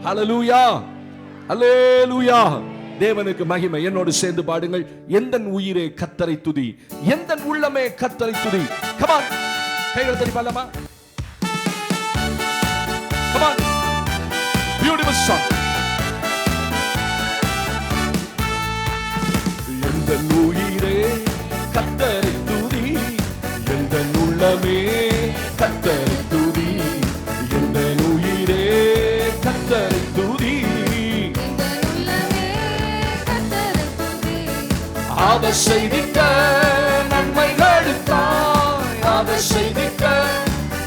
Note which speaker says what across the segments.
Speaker 1: ஹல்லேலூயா, ஹல்லேலூயா. தேவனுக்கு மகிமை. என்னோடு சேர்ந்து பாடுங்கள். எந்தன் உயிரே கர்த்தரை துதி, எந்தன் உள்ளமே கர்த்தரை துதி. Come on, கைகளை தட்டி பாடலாமா? Come on, beautiful song. எந்தன் உயிரே கர்த்தரை துதி, எந்தன் உள்ளமே கர்த்தரை துதி, எந்தன் உயிரே கர்த்தரை துதி. அவர் செய்திட்ட நன்மைகளுக்காய், அவர் செய்திட்ட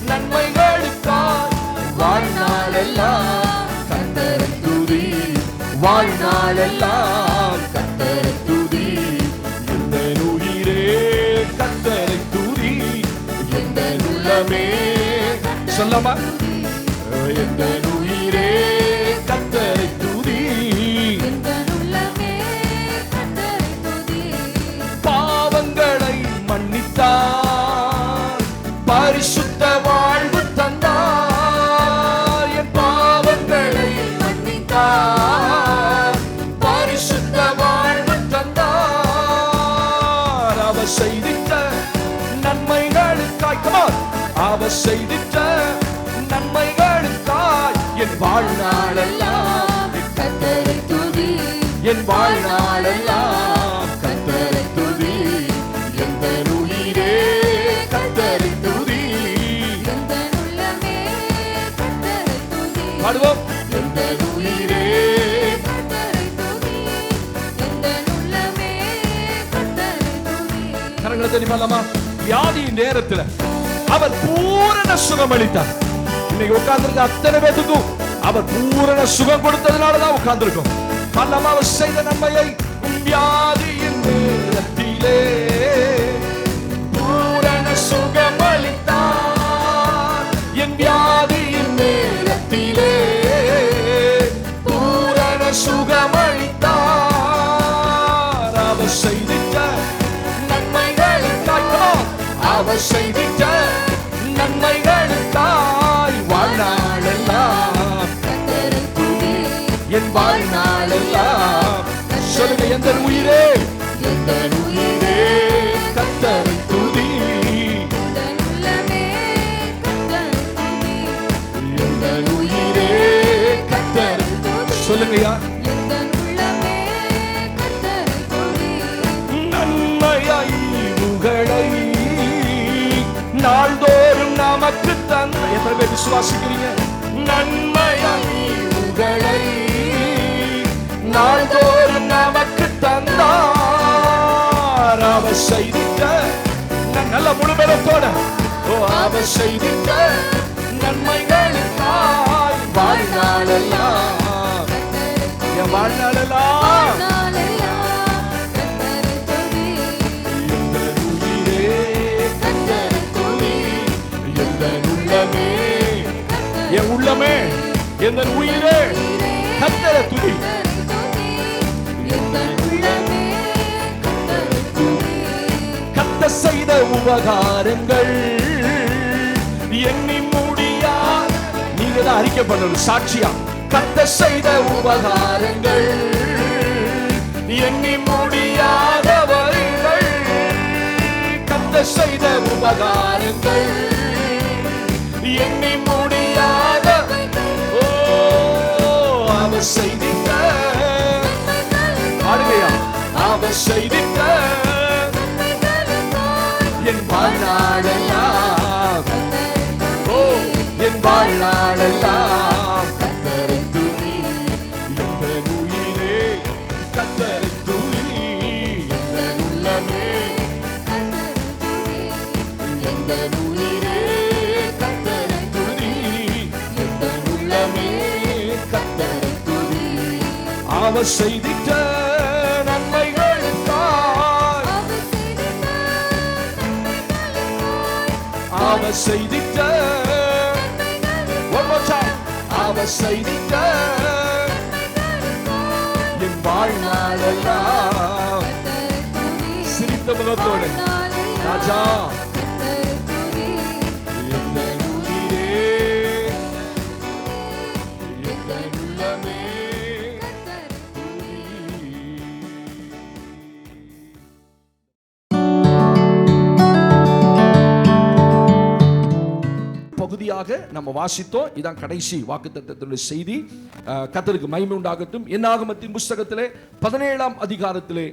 Speaker 1: நன்மைகளுக்காய் வாழ்நாளெல்லாம் கர்த்தரை துதி, வாழ்நாளெல்லாம் கர்த்தரை துதி. எந்தன் உயிரே கர்த்தரை துதி, எந்தன் உள்ளமே. சொல்லமா? எந்தன் உயிரே கர்த்தரை துதி. பாவங்களை மன்னித்தார், பரிசுத்த வாழ்வு தந்தார். என் பாவங்களை மன்னித்தார், பரிசுத்த வாழ்வு தந்தார். அவர் செய்திட்ட நன்மைகளுக்காய், அவர் செய்திட்ட நன்மைகளுக்காய் என் வாழ்நாளெல்லாம் கர்த்தரை துதி, என் வாழ்நாளெல்லாம் கர்த்தரை துதி. எந்தன் உயிரே கர்த்தரை துதி, எந்தன் உள்ளமே கர்த்தரை துதி. பாடுவோம். எந்தன் உயிரே கர்த்தரை துதி, எந்தன் உள்ளமே கர்த்தரை துதி. கரங்களை தட்டி பாடலாமா? வியாதியின் நேரத்தில் அவர் பூரண சுகம் அளித்தார். இன்னைக்கு உட்கார்ந்திருக்க அத்தனை பேத்துக்கும் அவர் பூரண சுகம் கொடுத்ததுனாலதான் உட்கார்ந்திருக்கும். பல்லவ அவர் செய்த நன்மையை வியாதியின் நேரத்திலே பூரண சுகம் அளித்தார். என் வியாதியின் நேரத்திலே பூரண சுகம் அளித்தார். அவர் செய்திட்ட நன்மைகளுக்காய், அவர் செய்திட்ட நன்மைகளுக்காய் வாழ்நாளெல்லாம் கர்த்தரை துதி, என் வாழ்நாளெல்லாம். சொல்லுங்க. எந்தன் உயிரே, எந்தன் உயிரே கர்த்தரை துதி, எந்தன் உள்ளமே கர்த்தரை துதி, எந்தன் உயிரே கர்த்தரை துதி. சொல்லுங்கயா. எந்தன் உள்ளமே கர்த்தரை துதி. நன்மையாய் உங்களை நாள்தோறும் நமக்கு தந்த, எத்தனை பேர் விசுவாசிக்கிறீங்க? நன்மையாய் உங்களை நாள்தோறும் நமக்கு தந்தார். அவர் செய்திட்ட நல்ல முழுபலத்தோட, அவர் செய்திட்ட நன்மைகளுக்காய் வாழ்நாளெல்லாம், என் வாழ்நாளெல்லாம் என் உள்ளமே, என் உயிரே கர்த்தரை துதி. கர்த்தர் செய்த உபகாரங்கள் எண்ணி முடியாது. நீங்க தான் அறிக்கை பண்ணணும் சாட்சியா. கர்த்தர் செய்த உபகாரங்கள் எண்ணி முடியாதவர்கள், கர்த்தர் செய்த உபகாரங்கள் எண்ணி முடியாத. ஓ, அவர் செய்திட்ட, பாடுகையா, அவர் செய்திட்ட என் வாழ்நாளெல்லாம், ஓ என் வாழ்நாளெல்லாம் கர்த்தரை துதி. எந்தன் உயிரே கர்த்தரை துதி, எந்தன் உள்ளமே, எந்தன் உயிரே கர்த்தரை துதி, எந்தன் உள்ளமே கர்த்தரை துதி. அவர் செய்திட்ட நன்மைகளுக்காய், அவர் செய்திட்ட, one more time, அவர் செய்திட்ட என் வாழ்நாளெல்லாம். சிரித்த முகத்தோடு ராஜா, எந்தன் உயிரே, எந்தன் உள்ளமே பகுதியாக நம்ம வாசித்தோம். இதான் கடைசி வாக்குத்தத்தத்தினுடைய செய்தி. கர்த்தருக்கு மகிமை உண்டாகட்டும். என்னாகமத்தின் புஸ்தகத்திலே 17ஆம் அதிகாரத்திலே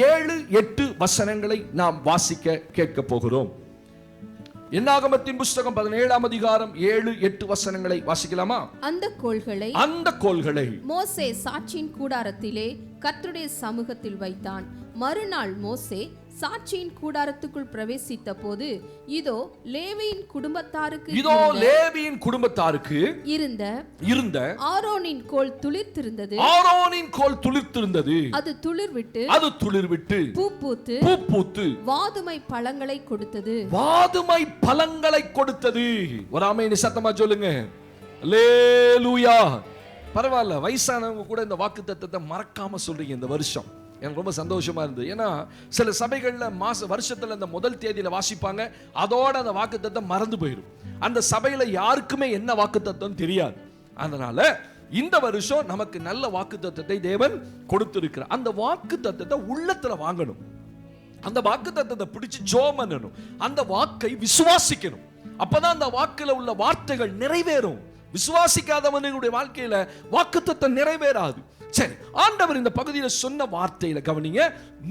Speaker 1: 7-8 வசனங்களை நாம் வாசிக்க கேட்க போகிறோம். என்னாகமத்தின் புஸ்தகம் 17ஆம் அதிகாரம் 7-8 வசனங்களை வாசிக்கலாமா? அந்த கோல்களை
Speaker 2: மோசே சாட்சியின் கூடாரத்திலே கர்த்தருடைய சமூகத்தில் வைத்தான். மறுநாள் மோசே சாட்சியின் கூடாரத்துக்குள் பிரவேசித்த போது இதோ லேவியின் குடும்பத்தாருக்கு இருந்த ஆரோனின் கோல் துளிர்த்திருந்தது. அது துளிர்விட்டு பூ பூத்து வாதுமை பழங்களை கொடுத்தது.
Speaker 1: ஒரு ஆமென் சத்தமா சொல்லுங்க. அல்லேலூயா. பரவாயில்ல, வயசானவங்க கூட இந்த வாக்குத்தத்தத்தை மறக்காம சொல்றீங்க இந்த வருஷம். எனக்கு ரொம்ப சந்தோஷமா இருந்தது. ஏன்னா சில சபைகள்ல வருஷத்துல அந்த முதல் தேதியில வாசிப்பாங்க, அதோட அந்த வாக்குத்தத்தம் மறந்து போயிடும். அந்த சபையில யாருக்குமே என்ன வாக்குத்தத்தம் தெரியாது. அதனால இந்த வருஷம் நமக்கு நல்ல வாக்குத்தத்தத்தை தேவன் கொடுத்திருக்கிறார். அந்த வாக்குத்தத்தத்தை உள்ளத்துல வாங்கணும். அந்த வாக்குத்தத்தத்தை பிடிச்சு ஜெபம் பண்ணணும். அந்த வாக்கை விசுவாசிக்கணும். அப்பதான் அந்த வாக்குல உள்ள வார்த்தைகள் நிறைவேறும். விசுவாசிக்காதவனுடைய வாழ்க்கையில வாக்குத்தத்தம் நிறைவேறாது. சரி, ஆண்டவர் இந்த பகுதியில சொன்ன வார்த்தையில கவனிங்க.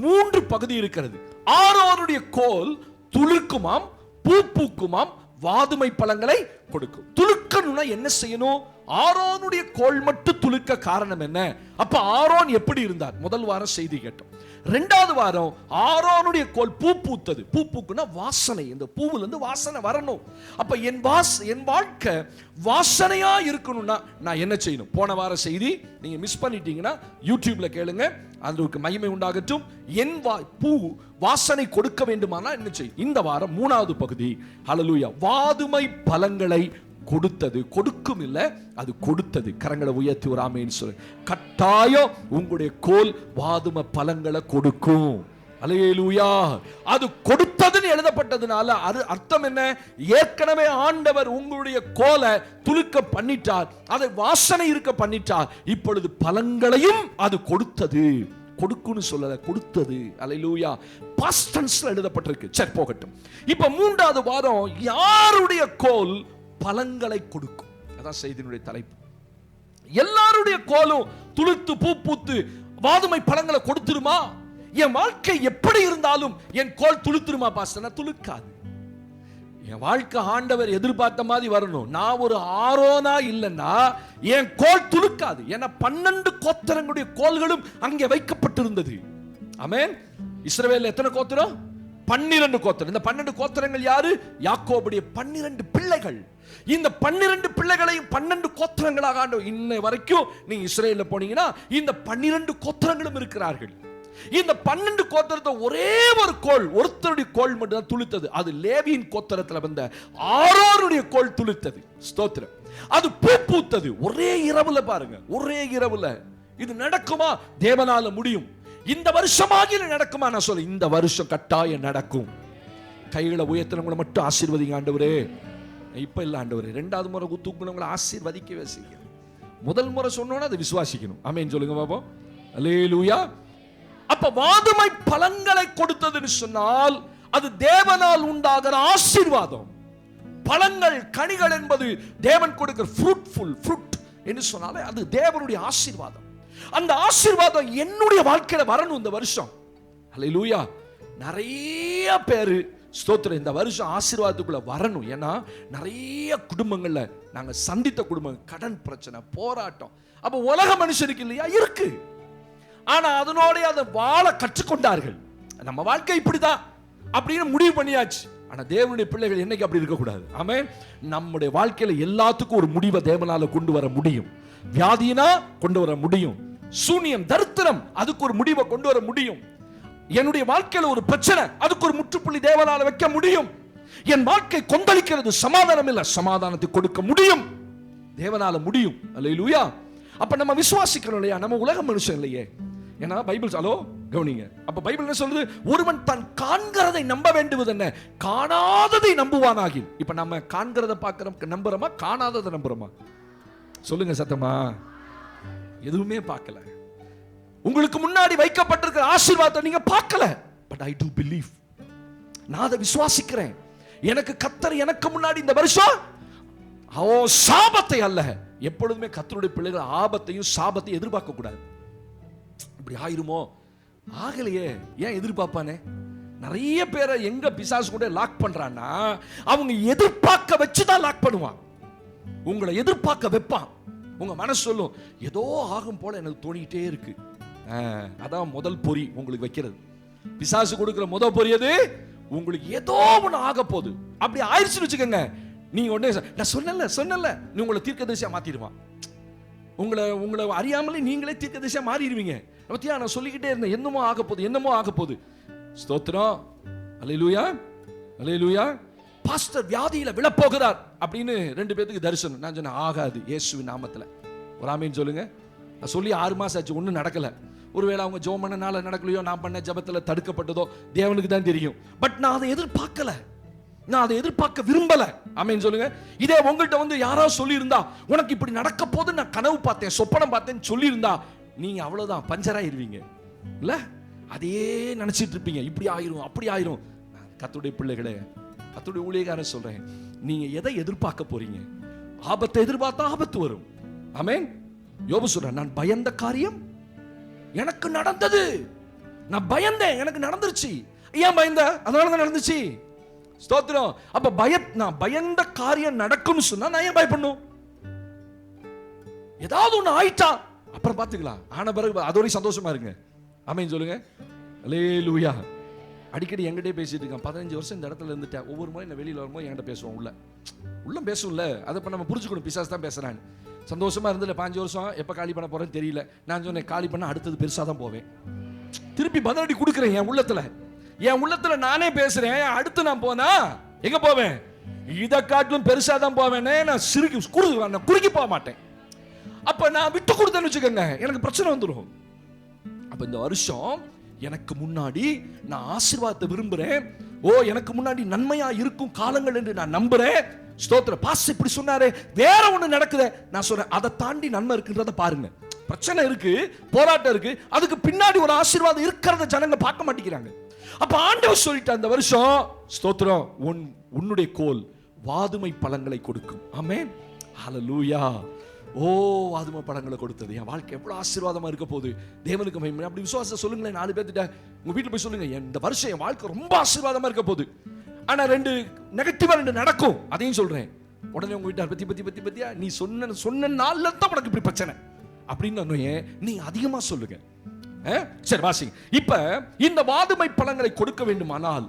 Speaker 1: 3 பகுதி இருக்கிறது. ஆரோனுடைய கோல் துளிர்க்குமாம், பூ பூக்குமாம், வாதுமை பழங்களை கொடுக்கும். துளுக்கணும்னா என்ன செய்யணும்? ஆரோனுடைய கோல் மட்டும் துளுக்க காரணம் என்ன? அப்ப ஆரோன் எப்படி இருந்தார்? முதல் வாரம் செய்தி கேட்டோம். 2வது வாரம் ஆரோனுடைய கோல் பூ பூத்தது. பூ பூக்குனா வாசனை. இந்த பூவுல இருந்து வாசனை வரணும். அப்ப என் வாழ்க்கை வாசனையா இருக்கணும்னா நான் என்ன செய்யணும்? போன வார செய்தி நீங்க மிஸ் பண்ணிட்டீங்கன்னா யூடியூப்ல கேளுங்க. அதற்கு மகிமை உண்டாகட்டும். என் பூ வாசனை கொடுக்க வேண்டுமானா என்ன செய்யும்? இந்த வாரம் 3வது பகுதி. ஹல்லேலூயா. வாதுமை பழங்களை கொடுத்தது. கொடுக்கும் இல்ல, அது கொடுத்தது. கரங்களை உயர்த்தி ஒரு ஆமென் சொல்லு. கட்டாயம் உங்களுடைய கோல் வாதுமை பழங்களை கொடுக்கும். அல்லேலூயா. அது கொடுத்ததுன்னு எழுதப்பட்டதுனால அது அர்த்தம் என்ன? ஏற்கனவே ஆண்டவர் உங்களுடைய கோலை துளுக்க பண்ணிட்டார், அதை வாசனை இருக்க பண்ணிட்டார். இப்பொழுது பழங்களையும் அது கொடுத்தது. கொடுக்குன்னு சொல்லல, கொடுத்தது. அல்லேலூயா. பாஸ்ட் டென்ஸ்ல எழுதப்பட்டிருக்கு. சரி, போகட்டும். இப்ப 3வது வாரம் யாருடைய கோல் பழங்களை கொடுக்கும்? அதான் செய்தியினுடைய தலைப்பு. எல்லாருடைய கோலும் துளுத்து பூ பூத்து வாதுமை பழங்களை கொடுத்துருமா? என் வாழ்க்கை எப்படி இருந்தாலும் என் கோல் துளுத்துருமா பாஸ்டர்? துளுக்காது. என் வாழ்க்கை ஆண்டவர் எதிர்பார்த்த மாதிரி வரணும். நான் ஒரு ஆரோனா இல்லைன்னா என் கோல் துளுக்காது. ஏன்னா 12 கோத்திரங்களுடைய கோல்களும் அங்கே வைக்கப்பட்டிருந்தது. ஆமென். இஸ்ரவேல்ல எத்தனை கோத்திரம்? 12 கோத்திரம். இந்த 12 கோத்திரங்கள் யாரு? யாக்கோபுடைய 12 பிள்ளைகள். இந்த 12 பிள்ளைகளையும் 12 கோத்திரங்களாக ஆண்டவர் இன்னை வரைக்கும் நீங்க இஸ்ரவேல்ல போனீங்கன்னா இந்த 12 கோத்திரங்களும் இருக்கிறார்கள். இந்த 12 கோத்திரத்தை ஒரே ஒரு கோல், ஒருத்தருடைய கோல் மட்டும் தான் துளித்தது. அது லேவியின் கோத்திரத்துல வந்த ஆரோனுடைய கோல் துளித்தது. ஸ்தோத்திரம். அது பூ பூத்தது. ஒரே இரவுல பாருங்க, ஒரே இரவுல. இது நடக்குமா? தேவனால முடியும். இந்த வருஷமாக நடக்குமா? நான் சொல்ல, இந்த வருஷம் கட்டாயம் நடக்கும். கைகளை உயர்த்தினவங்களை மட்டும் ஆசீர்வதிங்க ஆண்டவரே. இப்ப இல்ல ஆண்டவரே, 2வது முறை தூக்குனவங்களை ஆசீர்வதிக்கவே செய்யுங்க. முதல் முறை சொன்னோன்னா அதை விசுவாசிக்கணும். ஆமென் சொல்லுங்க பாப்போம். அல்லேலூயா. அப்ப வாதுமை பழங்களை கொடுத்ததுன்னு சொன்னால் அது தேவனால் உண்டாகிற ஆசீர்வாதம். பழங்கள், கனிகள் என்பது தேவன் கொடுக்கிற ஃப்ரூட் என்று சொன்னாலே அது தேவனுடைய ஆசீர்வாதம். அந்த ஆசீர்வாதம் என்னுடைய வாழ்க்கையில வரணும் இந்த வருஷம். அல்லேலூயா. நிறைய பேரு ஸ்தோத்திரம் இந்த வருஷம் ஆசீர்வாதத்துக்குள்ள வரணும். ஏன்னா நிறைய குடும்பங்கள்ல நாங்க சந்தித்த குடும்பங்கள் கடன் பிரச்சனை, போராட்டம். அப்ப உலக மனுஷனுக்கு இல்லையா? இருக்கு. ஆனா அதனோட அதை வாழ கற்றுக்கொண்டார்கள். நம்ம வாழ்க்கை இப்படிதான் அப்படின்னு முடிவு பண்ணியாச்சு. ஆனா தேவனுடைய பிள்ளைகள் என்னைக்கு அப்படி இருக்கக்கூடாது. ஆமென். நம்முடைய வாழ்க்கையில எல்லாத்துக்கும் ஒரு முடிவை தேவனால கொண்டு வர முடியும். வியாதினா கொண்டு வர முடியும். சூனியம், தரித்திரம், அதுக்கு ஒரு முடிவை கொண்டு வர முடியும். என்னுடைய வாழ்க்கையில ஒரு பிரச்சனை, அதுக்கு ஒரு முற்றுப்புள்ளி தேவனால வைக்க முடியும். என் வாழ்க்கை கொந்தளிக்கிறது, சமாதானம் இல்ல, சமாதானத்தை கொடுக்க முடியும். தேவனால முடியும். அல்லேலூயா. அப்ப நம்ம விசுவாசிக்கணும் இல்லையா? நம்ம உலக மனுஷன் இல்லையே. ஏன்னா பைபிள் கவனிங்க. அப்ப பைபிள் என்ன சொல்றது? ஒருவன் தான் காண்கிறதை நம்ப வேண்டுவது என்ன? காணாததை நம்புவானாகி. இப்ப நம்ம காண்கிறத பார்க்கிறோம், நம்புறோமா? காணாததை நம்புறோமா? சொல்லுங்க சத்தமா. எதுவுமே பார்க்கல. உங்களுக்கு முன்னாடி வைக்கப்பட்டிருக்கிற ஆசீர்வாதத்தை நீங்க பார்க்கல. But I to believe. நான் அதை விசுவாசிக்கிறேன். எனக்கு கர்த்தர் எனக்கு முன்னாடி இந்த வருஷம் சாபத்தை அல்ல. எப்பொழுதுமே கர்த்தருடைய பிள்ளைகள் ஆபத்தையும் சாபத்தையும் எதிர்பார்க்க கூடாது. இப்படி ஆயிருமோ, ஆகலையே, ஏன் எதிர்பார்ப்பானே? நிறைய பேரை எங்க பிசாசு கூட லாக் பண்றான்னா, அவங்க எதிர்பார்க்க வச்சுதான் லாக் பண்ணுவான். உங்களை எதிர்பார்க்க வைப்பான். உங்க மனசு சொல்லும், ஏதோ ஆகும் போல எனக்கு தோணிக்கிட்டே இருக்கு. அதான் முதல் பொறி உங்களுக்கு வைக்கிறது. பிசாசு கொடுக்கிற முதல் பொறி அது, உங்களுக்கு ஏதோ ஒண்ணு ஆக போகுது. அப்படி ஆயிடுச்சுன்னு வச்சுக்கோங்க, நீங்க உடனே நான் சொன்னல நீ உங்களை தீர்க்கதரிசியா மாத்திடுவான். உங்களை அறியாமலே நீங்களே தீர்க்கதரிசியா மாறிடுவீங்க. பத்தியா, நான் சொல்லிக்கிட்டே இருந்தேன், என்னமோ ஆக போகுது. ஸ்தோத்திரம், அல்லேலூயா அல்லேலூயா. பாஸ்டர் வியாதியில விழப்போகிறார் அப்படின்னு 2 பேருக்கு தரிசனம். நான் சொன்னேன், ஆகாது இயேசுவின் நாமத்துல. ஒரு ஆமீன் சொல்லுங்க. நான் சொல்லி 6 மாசம் ஆச்சு, ஒன்றும் நடக்கல. ஒருவேளை அவங்க ஜெபம் பண்ணனால நடக்கலையோ, நான் பண்ண ஜெபத்துல தடுக்கப்பட்டதோ தேவனுக்கு தான் தெரியும். பட் நான் அதை எதிர்பார்க்கல, நான் அதை எதிர்பார்க்க விரும்பல. ஆமீன் சொல்லுங்க. இதே உங்கள்கிட்ட வந்து யாராவது சொல்லி இருந்தா, உனக்கு இப்படி நடக்க போது நான் கனவு பார்த்தேன், சொப்பனம் பார்த்தேன்னு சொல்லி இருந்தா, நீங்க அவ்வளவுதான் பஞ்சராயிருவீங்க இல்ல? அதையே நினைச்சிட்டு இருப்பீங்க, இப்படி ஆயிரும் அப்படி ஆயிரும். கர்த்தருடைய பிள்ளைகளே, கர்த்தருடைய ஊழியக்காரன் சொல்றேன், நீங்க எதை எதிர்பார்க்க போறீங்க? ஆபத்தை எதிர்பார்த்தா ஆபத்து வரும். ஆமென். யோபு சொல்றான், நான் பயந்த காரியம் எனக்கு நடந்தது. நான் பயந்தேன், எனக்கு நடந்துருச்சு. ஏன் பயந்த? அதனாலதான் நடந்துச்சு. ஸ்தோத்திரம். அப்ப நான் பயந்த காரியம் நடக்கும்னு சொன்னா நான் ஏன் பயப்படணும்? ஏதாவது ஒண்ணு ஆயிட்டா அப்புறம் பாத்துக்கலாம். ஆன பிறகு அதோட சந்தோஷமா இருங்க. ஆமென் சொல்லுங்க. அல்லேலூயா. அடிக்கடி என்கிட்டே பேசிட்டு இருக்கான். 15 வருஷம் இந்த இடத்துல இருந்துட்டேன். ஒவ்வொரு முறை நான் வெளியில வரும்போது என்கிட்ட பேசுவோம். உள்ள பேசும்ல, அதை இப்ப நம்ம புரிஞ்சுக்கணும். பிசாசு தான் பேசுறான். சந்தோஷமா இருந்ததுல 5 வருஷம் எப்ப காலி பண்ண போறேன்னு தெரியல. நான் சொன்னேன், காலி பண்ண அடுத்தது பெருசா தான் போவேன். திருப்பி பதிலடி கொடுக்குறேன் என் உள்ளத்துல நானே பேசுறேன். அடுத்து நான் போனா எங்க போவேன்? இதை காட்டிலும் பெருசா தான் போவேன். நான் குறுக்கி போக மாட்டேன். அப்ப நான் விட்டு கொடுத்தேன்னு வச்சுக்கோங்க, எனக்கு பிரச்சனை வந்துடும். அப்ப இந்த வருஷம் எனக்கு முன்னாடி நான் ஆசீர்வாதத்தை விரும்புறேன். எனக்கு முன்னாடி நன்மையா இருக்கும் காலங்கள் என்று நான் நம்புறேன். ஸ்தோத்திரம். பாஸ்டர் இப்படி சொன்னாரே, வேற ஒண்ணு நடக்குது. நான் சொல்றேன், அதை தாண்டி நன்மை இருக்குன்றத பாருங்க. பிரச்சனை இருக்கு, போராட்டம் இருக்கு, அதுக்கு பின்னாடி ஒரு ஆசீர்வாதம் இருக்கிறத ஜனங்க பார்க்க மாட்டேங்கிறாங்க. அப்ப ஆண்டவர் சொல்லிட்டார், இந்த வருஷம் ஸ்தோத்திரம், உன்னுடைய கோல் வாதுமை பழங்களை கொடுக்கும். ஆமென். ஹல்லேலூயா. வாதுமை பழங்களை கொடுத்தது என் வாழ்க்கை எவ்வளவு ஆசீர்வாதமா இருக்க போகுது. தேவனுக்கு மகிமை. அப்படி விசுவாசம் சொல்லுங்களேன். 4 பேர்த்திட்ட உங்க வீட்டுல போய் சொல்லுங்க, இந்த வருஷம் என் வாழ்க்கை ரொம்ப ஆசீர்வாதமா இருக்க போகுது. ஆனா 2 நெகட்டிவா 2 நடக்கும், அதையும் சொல்றேன். உடனே உங்க வீட்டார் பத்தியா நீ சொன்ன நாள்ல தான் உனக்கு இப்படி பிரச்சனை அப்படின்னு நீ அதிகமா சொல்லுங்க. சரி வாசிங்க. இப்ப இந்த வாதுமை பழங்களை கொடுக்க வேண்டுமானால்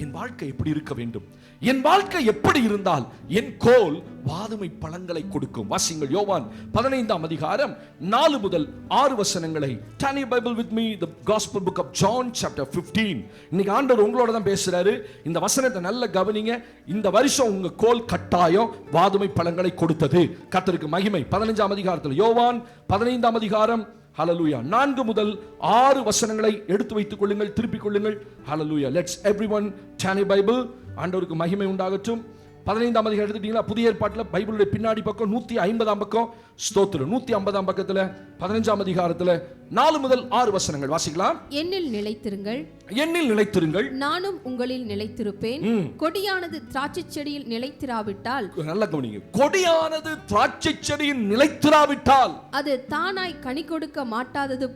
Speaker 1: என் வாழ்க்கை எப்படி இருக்க வேண்டும்? என் வாழ்க்கை எப்படி இருந்தால் என் கோல் வாதுமை பழங்களை கொடுக்கும்? வாசிங்கள். யோவான் 15ஆம் அதிகாரம் 4 முதல் 6 வசனங்களை. Turn your Bible with me, the Gospel book of John chapter 15. இன்னைக்கு ஆண்டவர் உங்களோட தான் பேசுறாரு. இந்த வசனத்தை நல்ல கவனிங்க. இந்த வருஷம் உங்க கோல் கட்டாயம் வாதுமை பழங்களை கொடுத்தது. கர்த்தருக்கு மகிமை. 15ஆம் அதிகாரத்தில் யோவான் 15ஆம் அதிகாரம், ஹல்லேலூயா, 4 முதல் 6 வசனங்களை எடுத்து வைத்துக் கொள்ளுங்கள், திருப்பிக் கொள்ளுங்கள். Hallelujah. Let's everyone turn your Bible. ஆண்டவருக்கு மகிமை உண்டாகட்டும். 15ஆம் அதிகாரம் எடுத்துட்டீங்களா? புதிய ஏற்பாட்டில் பைபிளுடைய பின்னாடி பக்கம் 150ஆம் பக்கம். ஸ்தோத்திரம். 150ஆம் பக்கத்துல 15ஆம் அதிகாரத்துல 4 முதல் 6 வசனங்கள் வாசிக்கலாம்.
Speaker 2: என்னில் நிலைத்திருங்கள்,
Speaker 1: என்னில் நிலைத்திருங்கள்,
Speaker 2: நானும் உங்களில் நிலைத்திருப்பேன். கொடியானது திராட்சை செடியில் நிலைத்திராவிட்டால்,
Speaker 1: நல்ல கவனிங்க, கொடியானது திராட்சை செடியில் நிலைத்திராவிட்டால்
Speaker 2: அது தானாய் கனி கொடுக்க மாட்டாதது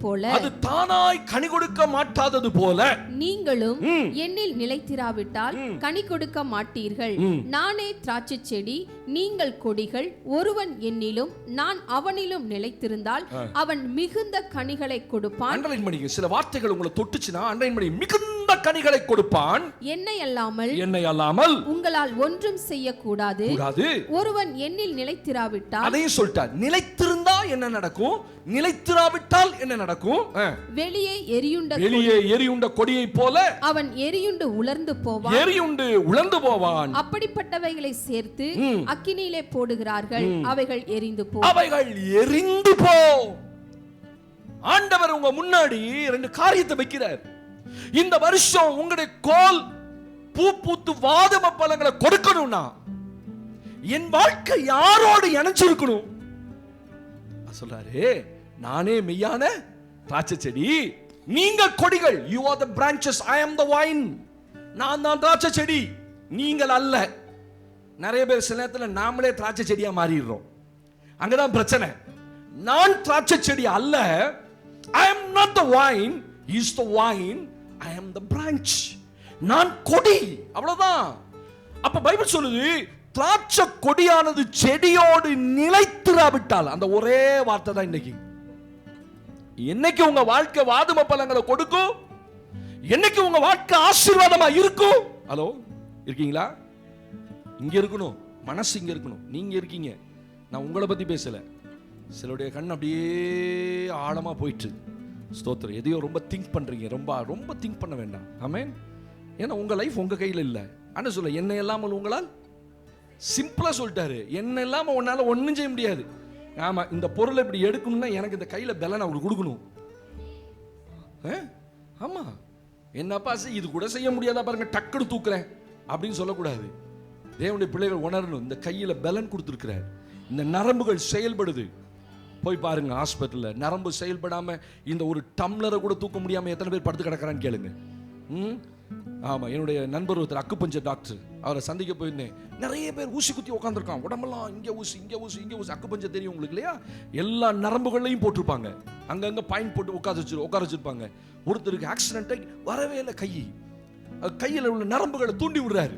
Speaker 2: போல, நீங்களும் என்னில் நிலைத்திராவிட்டால் கனி கொடுக்க மாட்டீர்கள். நானே திராட்சை செடி, நீங்கள் கொடிகள். ஒருவன் என்னிலும் நான் அவனிலும் நிலைத்திருந்தால் அவன் மிகுந்த கனிகளை கொடுப்பான்.
Speaker 1: அண்டர்லைன் பண்ணிங்க. சில வார்த்தைகள் உங்களை தொட்டுச்சுனா அண்டர்லைன் பண்ணி. மிகுந்த கனிகளை கொடுப்பான்.
Speaker 2: என்னை
Speaker 1: அல்லாமல்
Speaker 2: உங்களால் ஒன்றும் செய்யக்கூடாது. ஒருவன் என்னில் நிலைத்திராவிட்டால்,
Speaker 1: அதையும் சொல்லிட்டார். நிலைத்திருந்தா என்ன நடக்கும்? நிலைத்திராவிட்டால் என்ன நடக்கும்?
Speaker 2: வெளியே
Speaker 1: எரியுண்ட கொடியை போல
Speaker 2: அவன் எரியுண்டு உலர்ந்து போவான். அப்படிப்பட்டவைகளை சேர்த்து அக்கினியிலே போடுகிறார்கள், அவைகள் எரிந்து போ.
Speaker 1: ஆண்டவர் உங்க முன்னாடி 2 காரியத்தை வைக்கிறார். இந்த வருஷம் உங்களுடைய கோல் பூ பூத்து வாதுமை பழங்களை கொடுக்கணும்னா என் வாழ்க்கை யாரோடு இணைஞ்சிருக்கணும்? சொல்றாரு, நானே மெய்யான திராட்சை செடி, நீங்கள் கொடிகள். You are the branches, I am the vine. நான் தான் திராட்சை செடி, நீங்கள் அல்ல. நிறைய பேர் சில நேரத்தில் நாமளே திராட்சை செடியா மாறிடுறோம். அங்கதான் பிரச்சனை. நான் திராட்சை செடி அல்ல. I am not the vine, he is the vine, I am the branch. நான் கொடி, அவ்வளவுதான். அப்ப பைபிள் சொல்லுது, திராட்சை கொடியானது செடியோடு நிலைத்திராவிட்டால், அந்த ஒரே வார்த்தை தான் இன்னைக்கு. என்னைக்கு உங்க வாழ்க்கை வாதும பழங்களை கொடுக்கும், என்னைக்கு உங்க வாழ்க்கை ஆசீர்வாதமா இருக்கும். ஹலோ, இருக்கீங்களா? இங்க இருக்கணும், மனசு இங்க இருக்கணும். நீங்க இருக்கீங்க, நான் உங்களை பத்தி பேசல. சிலருடைய கண் அப்படியே ஆழமா போயிட்டு, ஸ்தோத்திரம், எதையோ ரொம்ப திங்க் பண்றீங்க. ரொம்ப திங்க் பண்ண வேண்டாம். ஆமென். ஏன்னா உங்க லைஃப் உங்க கையில் இல்லை. ஆனா சொல்ல, என்ன இல்லாமல் உங்களால், சிம்பிளா சொல்லிட்டாரு, என்ன இல்லாம உன்னால ஒன்னும் செய்ய முடியாது. ஆமா, இந்த பொருளை இப்படி எடுக்கணும்னா எனக்கு இந்த கையில பெலன் அவருக்கு கொடுக்கணும். ஆமா, என்னப்பா இது கூட செய்ய முடியாதா பாருங்க, டக்குனு தூக்குறேன் அப்படின்னு சொல்லக்கூடாது. தேவனுடைய பிள்ளைகள் உணரணும், இந்த கையில பெலன் கொடுத்துருக்கிறார், இந்த நரம்புகள் செயல்படுது. போய் பாருங்க ஹாஸ்பிட்டலில், நரம்பு செயல்படாம இந்த ஒரு டம்ளரை கூட தூக்க முடியாம எத்தனை பேர் படுத்து கிடக்கிறான்னு கேளுங்க. ஆமா, என்னுடைய நண்பர் ஒருத்தர் அக்குபஞ்சர் டாக்டர், அவரை சந்திக்க போயிருந்தேன். நிறைய பேர் ஊசி குத்தி உட்காந்துருக்கான், உடம்பெல்லாம் இங்கே ஊசி இங்கே ஊசி இங்கே ஊசி. அக்குபஞ்சர் தெரியும் உங்களுக்கு இல்லையா? எல்லா நரம்புகளையும் போட்டிருப்பாங்க, அங்கங்க பாயிண்ட் போட்டு உட்கார வச்சிருப்பாங்க. ஒருத்தருக்கு ஆக்சிடென்ட் வரவே இல்லை, கையில் உள்ள நரம்புகளை தூண்டி விடுறாரு.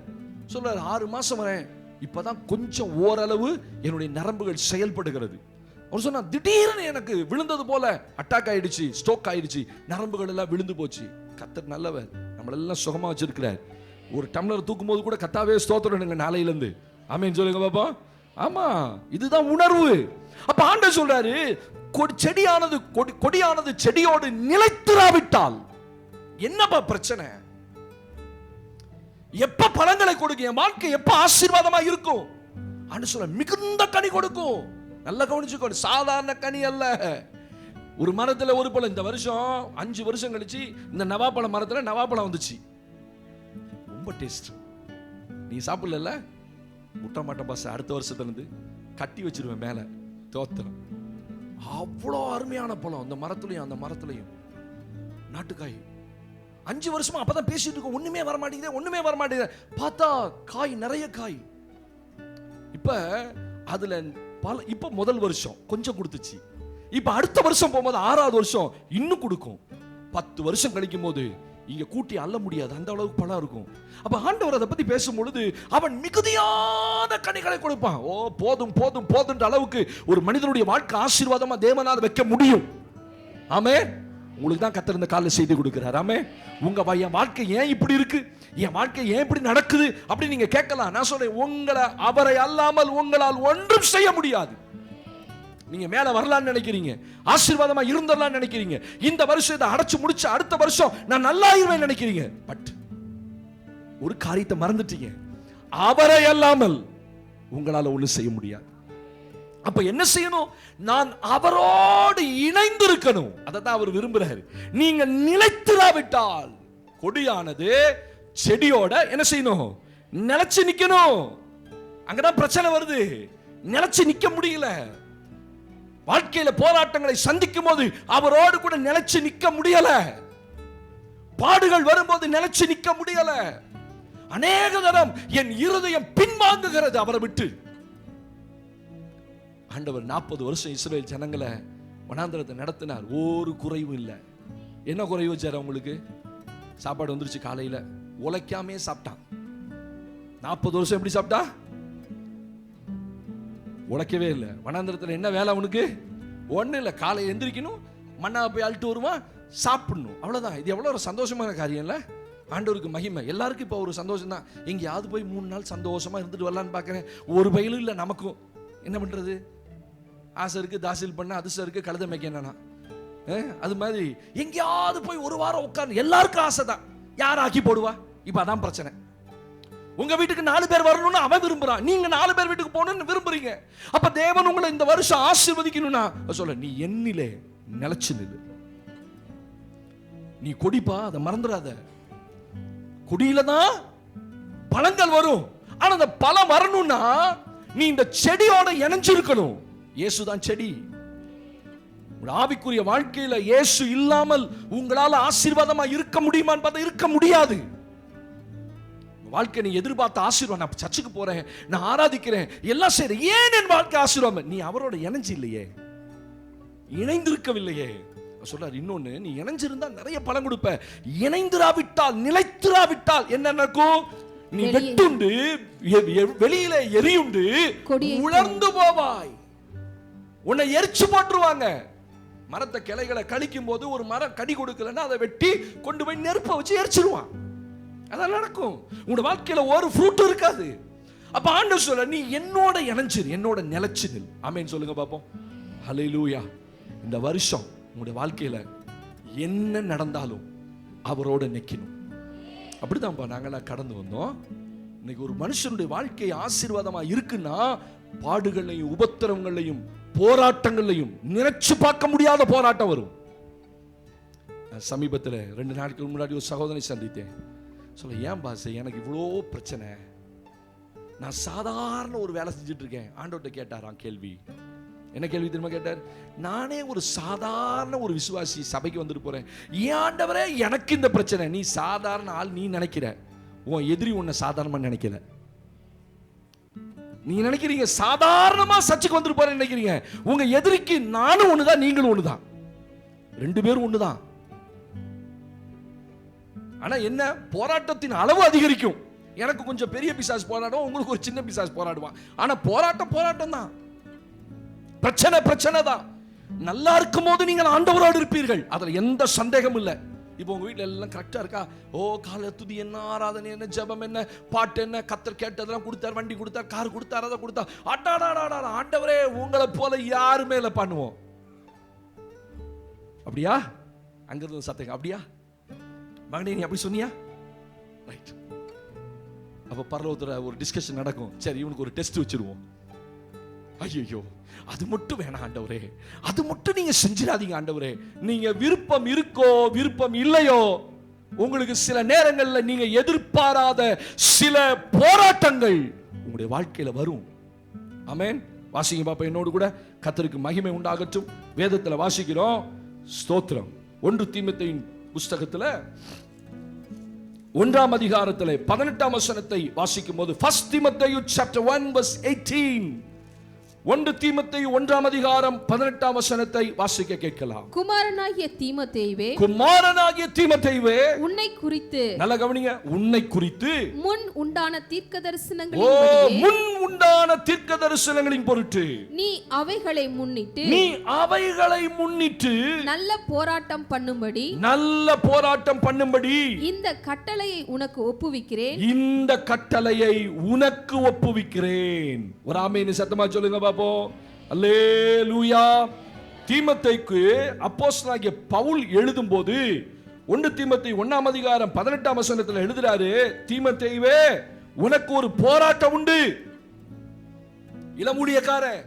Speaker 1: சொல்றாரு, 6 மாசம் வரேன், இப்பதான் கொஞ்சம் ஓரளவு என்னுடைய நரம்புகள் செயல்படுகிறது. அவர் சொன்னா, திடீர்னு எனக்கு விழுந்தது போல அட்டாக் ஆயிடுச்சு, ஸ்ட்ரோக் ஆயிடுச்சு, நரம்புகள் எல்லாம் விழுந்து போச்சு. கர்த்தர் நல்லவர், நம்மளெல்லாம் சுகமா வச்சிருக்கிறார். ஒரு டம்ளர் தூக்கும் போது கூட கர்த்தாவே ஸ்தோத்திரம் நாளையில இருந்து. ஆமென் சொல்லுங்க பாப்பா. ஆமா, இதுதான் உணர்வு. அப்ப ஆண்டவர் சொல்றாரு, கொடியானது செடியோடு நிலைத்திராவிட்டால் என்னப்பா பிரச்சனை? எப்ப பழங்களை கொடுக்கும், என் வாழ்க்கை எப்ப ஆசீர்வாதமா இருக்கும்? ஆண்டவர் சொல்ற, மிகுந்த கனி கொடுக்கும். நல்லா கவனிச்சுக்கோ, சாதாரண கனி அல்ல. ஒரு மரத்துல ஒரு பழம், இந்த வருஷம் 5 வருஷம் கழிச்சு இந்த நவாப்பழ மரத்துல நவாப்பழம் வந்துச்சு. ரொம்ப டேஸ்ட். நீ சாப்பிடல, முட்ட மாட்டேன் பாஸ், அடுத்த வருஷத்துல இருந்து கட்டி வச்சிருவேன் மேல. தோத்திரம், அவ்வளோ அருமையான பழம் அந்த மரத்துலயும் நாட்டுக்காய். 5 வருஷமா அப்பதான் பேசிட்டு இருக்கோம், ஒண்ணுமே வர மாட்டேங்குது. பார்த்தா காய், நிறைய காய். இப்ப அதுல இப்ப முதல் வருஷம் கொஞ்சம் கொடுத்துச்சு, இப்ப அடுத்த வருஷம் போகும்போது 6வது வருஷம் இன்னும் கொடுக்கும். 10 வருஷம் கழிக்கும் போது இங்க கூட்டி அள்ள முடியாது, அந்த அளவுக்கு பழம் இருக்கும். அப்ப ஆண்டவர் அதை பத்தி பேசும்பொழுது, அவன் மிகுதியான கனிகளை கொடுப்பான். ஓ, போதும் போதும் போதுன்ற அளவுக்கு ஒரு மனிதனுடைய வாழ்க்கை ஆசீர்வாதமா தேவனால் வைக்க முடியும். ஆமென். உங்களுக்கு தான் கர்த்தர் இந்த காலையில செய்தி கொடுக்கிறார். ஆமென். என் வாழ்க்கை ஏன் இப்படி இருக்கு, என் வாழ்க்கை ஏன் இப்படி நடக்குது அப்படி நீங்க கேட்கலாம். நான் சொல்றேன், அவரை அல்லாமல் உங்களால் ஒன்றும் செய்ய முடியாது. நீங்க மேல வரலாம்னு நினைக்கிறீங்க, ஆசீர்வாதமா இருந்தரலாம்னு நினைக்கிறீங்க, இந்த வருஷத்தை அடைச்சு முடிச்சு அடுத்த வருஷம் நான் நல்லா இருவேன் நினைக்கிறீங்க. பட் ஒரு காரியத்தை மறந்துட்டீங்க, அவரை அல்லாமல் உங்களால ஒன்றும் செய்ய முடியாது. அப்ப என்ன செய்யணும்? நான் அவரோடு இணைந்து இருக்கணும். அதான் அவர் விரும்புறாரு. நீங்க நிலைத்திராவிட்டால், கொடியானது செடியோட என்ன செய்யணும்? நிலைச்சு நிக்கணும். அங்கதான் பிரச்சனை வருது, நிலைச்சு நிக்க முடியல. வாழ்க்கையில போராட்டங்களை சந்திக்கும் போது அவரோடு கூட நிலைச்சு நிக்க முடியல. பாடுகள் வரும்போது நிலைச்சு நிக்க முடியல. அநேக தரம் என் இருதயம் பின்வாங்குகிறது அவரை விட்டு. ஆண்டவர் 40 வருஷம் இஸ்ரவேல் ஜனங்களை வனாந்தரத்தை நடத்தினார், ஒரு குறைவும் இல்லை. என்ன குறைவு வச்சார் அவங்களுக்கு? சாப்பாடு வந்துருச்சு, காலையில உழைக்காமே சாப்பிட்டான். 40 வருஷம் எப்படி சாப்பிட்டா? உழைக்கவே இல்லை. வனாந்தரத்தில் என்ன வேலை அவனுக்கு? ஒன்றும் இல்லை, காலை எந்திரிக்கணும், மண்ணா போய் அழுட்டு வருவான், சாப்பிடணும், அவ்வளோதான். இது எவ்வளோ ஒரு சந்தோஷமான காரியம் இல்லை? ஆண்டவருக்கு மகிமை. எல்லாருக்கும் இப்போ ஒரு சந்தோஷம் தான், எங்கேயாவது போய் 3 நாள் சந்தோஷமா இருந்துட்டு வரலான்னு பார்க்குறேன். ஒரு பயிலும் இல்லை நமக்கும். என்ன பண்ணுறது? ஆசை இருக்கு, தாசில் பண்ண, அதிர்ஷ்டம் இருக்கு, கழுத மேய்க்க என்னன்னா அது மாதிரி எங்கேயாவது போய் ஒரு வாரம் உட்கார்ந்து, எல்லாருக்கும் ஆசை தான். யார் ஆக்கி போடுவா? இப்போ அதான் பிரச்சனை. உங்க வீட்டுக்கு 4 பேர் வரணும்னு அவன் விரும்புறான், நீங்க 4 பேர் வீட்டுக்கு போகணும்னு விரும்புறீங்க. அப்ப தேவன் உங்களை இந்த வருஷம் ஆசீர்வதிக்கணும்னா சொல்ல, நீ என்னிலே நிலைச்சு நில்லு. நீ கொடிப்பா, அதை மறந்துடாத. கொடியில தான் பழங்கள் வரும். ஆனா அந்த பழம் வரணும்னா நீ இந்த செடியோட இணைஞ்சிருக்கணும். இயேசுதான் செடி. ஆவிக்குரிய வாழ்க்கையில இயேசு இல்லாமல் உங்களால ஆசீர்வாதமா இருக்க முடியுமான்னு பார்த்தா இருக்க முடியாது. வாழ்க்கை நீ எதிர்பார்த்த ஆசீர்வாதம், நான் சர்ச்சுக்கு போறேன், நான் ஆராதிக்கிறேன், எல்லாம் செய்றேன், ஏன் என் வாழ்க்கை ஆசீர்வாதம்? நீ அவரோட இணைஞ்சு இல்லையே, இணைந்திருக்கவில்லையே. சொல்றாரு இன்னொன்னு, நீ இணைஞ்சிருந்தா நிறைய பலன் கொடுப்ப, இணைந்திராவிட்டால், நிலைத்திராவிட்டால் என்ன நடக்கும்? நீ வெட்டுண்டு வெளியில எரியுண்டு உலர்ந்து போவாய். உன்னை எரிச்சு போட்டுருவாங்க. மரத்தை கிளைகளை கழிக்கும் போது ஒரு மரம் கடி கொடுக்கலன்னா அதை வெட்டி கொண்டு போய் நெருப்ப வச்சு எரிச்சிருவான். அதான் நடக்கும். உங்களோட வாழ்க்கையில ஒரு ஃப்ரூட் இருக்காது. அப்ப ஆண்டவர் சொல்ற, நீ என்னோட இணைஞ்சிரு, என்னோட நிலைச்சு நில். ஆமென் சொல்லுங்க பாப்போம். ஹல்லேலூயா. இந்த வருஷம் உங்களுடைய வாழ்க்கையில என்ன நடந்தாலும் அவரோட நிக்கணும். அப்படித்தான்ப்பா நாங்களாம் கடந்து வந்தோம். இன்னைக்கு ஒரு மனுஷனுடைய வாழ்க்கை ஆசீர்வாதமா இருக்குன்னா பாடுகளையும் உபத்திரவங்களையும் போராட்டங்களையும் நினைச்சு பார்க்க முடியாத போராட்டம் வரும். சமீபத்தில் 2 நாட்களுக்கு முன்னாடி ஒரு சகோதரனை சந்தித்தேன். சொல்ல, ஏன் பாஸ் எனக்கு இவ்வளோ பிரச்சனை, நான் சாதாரண ஒரு வேலை செஞ்சுட்டு இருக்கேன். ஆண்டவர்கிட்ட கேட்டாராம் கேள்வி. என்ன கேள்வி தெரியுமா கேட்டார்? நானே ஒரு சாதாரண ஒரு விசுவாசி, சபைக்கு வந்துட்டு போறேன், ஏன் ஆண்டவரே எனக்கு இந்த பிரச்சனை? நீ சாதாரண ஆள், நீ நினைக்கிற, உன் எதிரி உன்னை சாதாரணமா நினைக்கல. நீ நினைக்கிறீங்க சாதாரணமா சர்ச்சுக்கு வந்துட்டு போறேன்னு நினைக்கிறீங்க. உங்க எதிரிக்கு நானும் ஒண்ணுதான், நீங்களும் ஒண்ணுதான், 2 பேரும் ஒண்ணுதான். ஆனா என்ன, போராட்டத்தின் அளவு அதிகரிக்கும். எனக்கு கொஞ்சம் பெரிய பிசாசு போராடும், உங்களுக்கு ஒரு சின்ன பிசாசு போராடுவான். ஆனா போராட்டம் தான். பிரச்சனை தான். நல்லா இருக்கும் போது நீங்கள் ஆண்டவரோடு இருப்பீர்கள், அதுல எந்த சந்தேகமும் இல்லை. இப்போ உங்க வீட்டுல எல்லாம் கரெக்டா இருக்கா? ஓ, காலை துதி என்ன, ஆராதனை என்ன, ஜெபம் என்ன, பாட்டு என்ன, கர்த்தர் கேட்டதெல்லாம் கொடுத்தார், வண்டி கொடுத்தார், கார் கொடுத்தார், அதை கொடுத்தார். அடாடாடா, ஆண்டவரே உங்களை போல யாருமே இல்லை பண்ணுவோம். அப்படியா? அங்கிருந்து சத்தங்க, அப்படியா மகனே நீ அப்படி சொன்னியா? ரைட். அப்ப பரலோகத்துல ஒரு டிஸ்கஷன் நடக்கும். சரி, இவனுக்கு ஒரு டெஸ்ட் வச்சிருவோம். ஐயோ, அது மட்டும் வேணாம் ஆண்டவரே, அது மட்டும் நீங்க செஞ்சிடாதீங்க ஆண்டவரே. நீங்க விருப்பம் இருக்கோ விருப்பம் இல்லையோ, உங்களுக்கு சில நேரங்கள்ல நீங்க எதிர்பாராத சில போராட்டங்கள் உங்களுடைய வாழ்க்கையில வரும். ஆமென். வாசிங்க பாப்பா என்னோடு கூட. கர்த்தருக்கு மகிமை உண்டாகட்டும். வேதத்துல வாசிக்கிறோம், ஸ்தோத்திரம். 1 தீமோத்தேயுவின் புஸ்தகத்துல 1ஆம் அதிகாரத்திலே 18ஆம் வசனத்தை வாசிக்கும் போது, 1 Timothy chapter 1 verse 18, 1 தீமோத்தேயு 1ஆம் அதிகாரம் 18ஆம் வசனத்தை வாசிக்க கேட்கலாம்.
Speaker 2: குமாரனாகிய
Speaker 1: தீமோத்தேயுவே,
Speaker 2: உன்னை குறித்து,
Speaker 1: நல்ல கவனிங்க, உன்னை குறித்து
Speaker 2: முன் உண்டான தீர்க்கதரிசனங்களின் பொருட்டு நீ அவைகளை முன்னிட்டு நல்ல போராட்டம் பண்ணும்படி இந்த கட்டளையை உனக்கு ஒப்புவிக்கிறேன். ஒரு ஆமென் சத்தமா சொல்லுங்க பாப்போம். அல்லேலூயா. தீமோத்தேயுக்கு அப்போஸ்தலனாகிய பவுல் எழுதும்போது 1 தீமோத்தேயு 1ஆம் அதிகாரம் 18ஆம் வசனத்துல எழுதுறாரு, தீமோத்தேயுவே உனக்கு ஒரு போராட்டம் உண்டு. இளம் ஊழியக்காரன்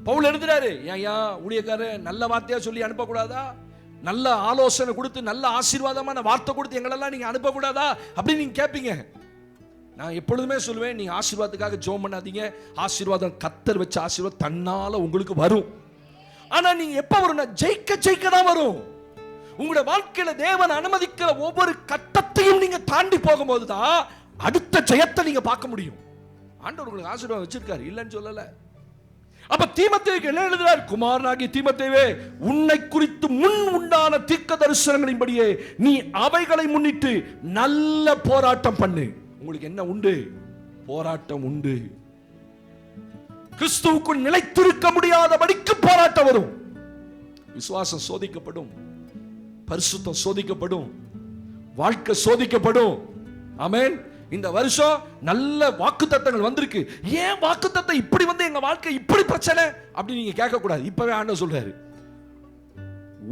Speaker 2: பவுல் எழுதுறாரு. ஏன் ஊழியக்காரன் நல்ல வார்த்தையா சொல்லி அனுப்பக்கூடாதா? நல்ல ஆலோசனை கொடுத்து நல்ல ஆசீர்வாதமான வார்த்தை கொடுத்து எங்களெல்லாம் நீங்க அனுப்பக்கூடாதா அப்படின்னு நீங்க கேட்பீங்க. நான் எப்பொழுதுமே சொல்லுவேன், நீங்க ஆசீர்வாதத்துக்காக ஜெபம் பண்ணாதீங்க. ஆசீர்வாதம் கர்த்தர் வச்ச ஆசீர்வாதம் தன்னால உங்களுக்கு வரும். ஆனா நீங்க எப்ப வரும்னா, ஜெயிக்க தான் வரும். உங்களுடைய வாழ்க்கையில தேவன் அனுமதிக்கிற ஒவ்வொரு கட்டத்தையும் நீங்க தாண்டி போகும்போது தான் அடுத்த ஜெயத்தை நீங்க பார்க்க முடியும். ஆண்டவர் உங்களுக்கு ஆசீர்வாதம் வச்சிருக்காரு, இல்லைன்னு சொல்லல. அப்ப தீமோத்தேயுக்கு என்ன எழுதுறார்? குமாரனாகிய தீமோத்தேயுவே, உன்னை குறித்து முன் உண்டான தீர்க்க தரிசனங்களின்படியே நீ அவைகளை முன்னிட்டு நல்ல போராட்டம் பண்ணு. உங்களுக்கு என்ன உண்டு? போராட்டம் உண்டு. கிறிஸ்துவுக்குள் நிலைத்திருக்க முடியாதபடிக்கு போராட்டம் வரும். விசுவாசம் சோதிக்கப்படும், பரிசுத்தம் சோதிக்கப்படும், வாழ்க்கை சோதிக்கப்படும். ஆமென். இந்த வருஷம் நல்ல வாக்குத்தத்தங்கள் வந்திருக்கு. ஏன் வாக்குத்தத்தம் இப்படி வந்து எங்க வாழ்க்கை இப்படி பிரச்சனை அப்படி நீங்க கேட்க கூடாது. இப்பவே ஆண்டவர் சொல்றாரு,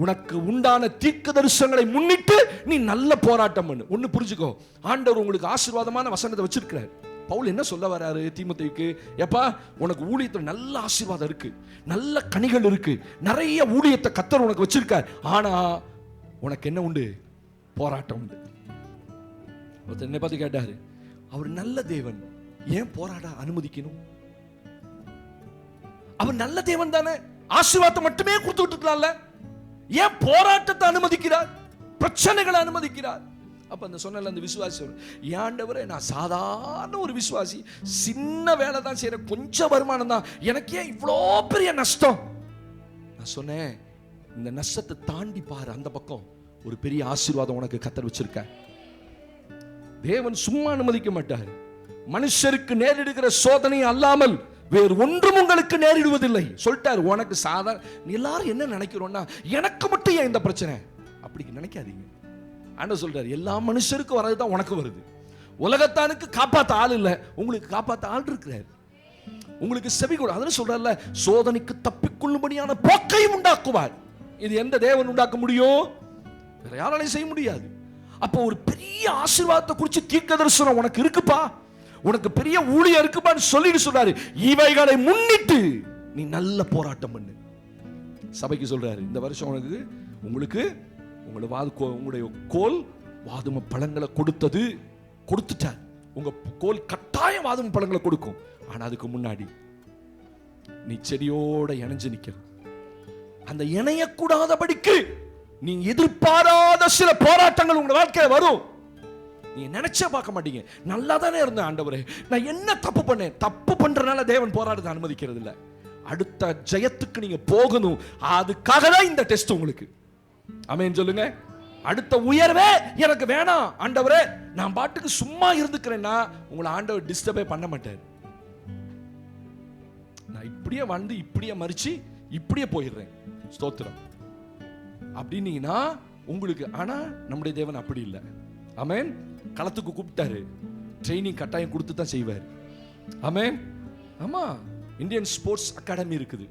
Speaker 2: உனக்கு உண்டான தீர்க்க தரிசனங்களை முன்னிட்டு நீ நல்ல போராட்டம் பண்ணு. ஒன்னு புரிஞ்சுக்கோ, ஆண்டவர் உங்களுக்கு ஆசீர்வாதமான வசனத்தை வச்சிருக்கிறார். பவுல் என்ன சொல்ல வராரு தீமோத்தேயுக்கு? எப்பா, உனக்கு ஊழியத்தில் நல்ல ஆசீர்வாதம் இருக்கு, நல்ல கனிகள் இருக்கு, நிறைய ஊழியத்தை கர்த்தர் உனக்கு வச்சிருக்கார். ஆனா உனக்கு என்ன உண்டு? போராட்டம் உண்டு. என்னை பார்த்து கேட்டாரு, அவர் நல்ல தேவன், ஏன் போராட அனுமதிக்கணும்? அவர் நல்ல தேவன் தானே, ஆசீர்வாதத்தை மட்டுமே கொடுத்துட்டு இருக்கலாம்ல, ஏன் போராட்டத்தை அனுமதிக்கிறார்? பிரச்சனைகளை அனுமதிக்கிறார்.
Speaker 1: அப்ப அந்த சொன்னல அந்த விசுவாசி, ஆண்டவரே நான் சாதாரண ஒரு விசுவாசி, சின்ன வேலை தான் செய்யறேன், கொஞ்சம் வருமானம் தான், எனக்கு ஏன் இவ்வளோ பெரிய நஷ்டம்? நான் சொன்னேன், இந்த நஷ்டத்தை தாண்டி பாரு, அந்த பக்கம் ஒரு பெரிய ஆசீர்வாதம் உனக்கு கர்த்தர் வச்சிருக்க. தேவன் சும்மா அனுமதிக்க மாட்டார். மனுஷருக்கு நேரிடுகிற சோதனை அல்லாமல் வேறு ஒன்றும் உங்களுக்கு நேரிடுவதில்லை சொல்லிட்டார். உனக்கு சாதாரண, எல்லாரும் என்ன நினைக்கிறோம்னா, எனக்கு மட்டும் ஏன் இந்த பிரச்சனை, அப்படி நினைக்காதீங்க. ஆண்டவர் சொல்றாரு, எல்லா மனுஷருக்கும் வரதுதான் உனக்கு வருது. உலகத்தானுக்கு காப்பாத்த ஆள் இல்லை, உங்களுக்கு காப்பாத்த ஆள் இருக்கிறார். உங்களுக்கு செவி கூட அதனால சொல்றாருல, சோதனைக்கு தப்பிக்கொள்ளும்படியான போக்கையும் உண்டாக்குவார். இது எந்த தேவன் உண்டாக்க முடியும்? வேற யாராலையும் செய்ய முடியாது. அப்போ ஒரு பெரிய ஆசீர்வாதத்தை குறித்து தீர்க்க தரிசனம் உனக்கு இருக்குப்பா, உனக்கு பெரிய ஊழியம் இருக்குப்பான்னு சொல்லிட்டு சொல்றாரு. இவைகளை முன்னிட்டு நீ நல்ல போராட்டம் பண்ணு. சபைக்கு சொல்றாரு, இந்த வருஷம் உங்களுக்கு உங்களுடைய கோல் வாதும பழங்களை கொடுத்துட்டார். உங்க கோல் கட்டாயம் வாதும பழங்களை கொடுக்கும். ஆனா அதுக்கு முன்னாடி நீ செடியோட இணைஞ்சு நிக்கணும். அந்த இணையக்கூடாதபடிக்கு நீ எதிர்பாராத சில போராட்டங்கள் உங்க வாழ்க்கையில வரும். நீங்க நினைச்சே பார்க்க மாட்டீங்க. நல்லா தானே இருந்தேன் ஆண்டவரே, நான் என்ன தப்பு பண்ணேன்? தப்பு பண்றதுனால தேவன் போராட்டத்தை அனுமதிக்கிறது இல்லை. அடுத்த ஜெயத்துக்கு நீங்க போகணும். அதுக்காக தான் இந்த டெஸ்ட் உங்களுக்கு. ஆமென் சொல்லுங்க. அடுத்த உயர்வே எனக்கு வேணாம் ஆண்டவரே, நான் பாட்டுக்கு சும்மா இருந்துக்கிறேன்னா உங்களை ஆண்டவர் டிஸ்டர்பே பண்ண மாட்டார். நான் இப்படியே வந்து இப்படியே மறிச்சு இப்படியே போயிடுறேன், ஸ்தோத்திரம் அப்படின்னீங்கன்னா உங்களுக்கு. ஆனா நம்முடைய தேவன் அப்படி இல்லை. ஆமென். களத்துக்கு கூப்பிட்டாரு, ட்ரைனிங் கட்டாயம் கொடுத்து தான் செய்வார். ஆமென். ஆமா, இந்தியன் ஸ்போர்ட்ஸ் அகாடமி இருக்குது.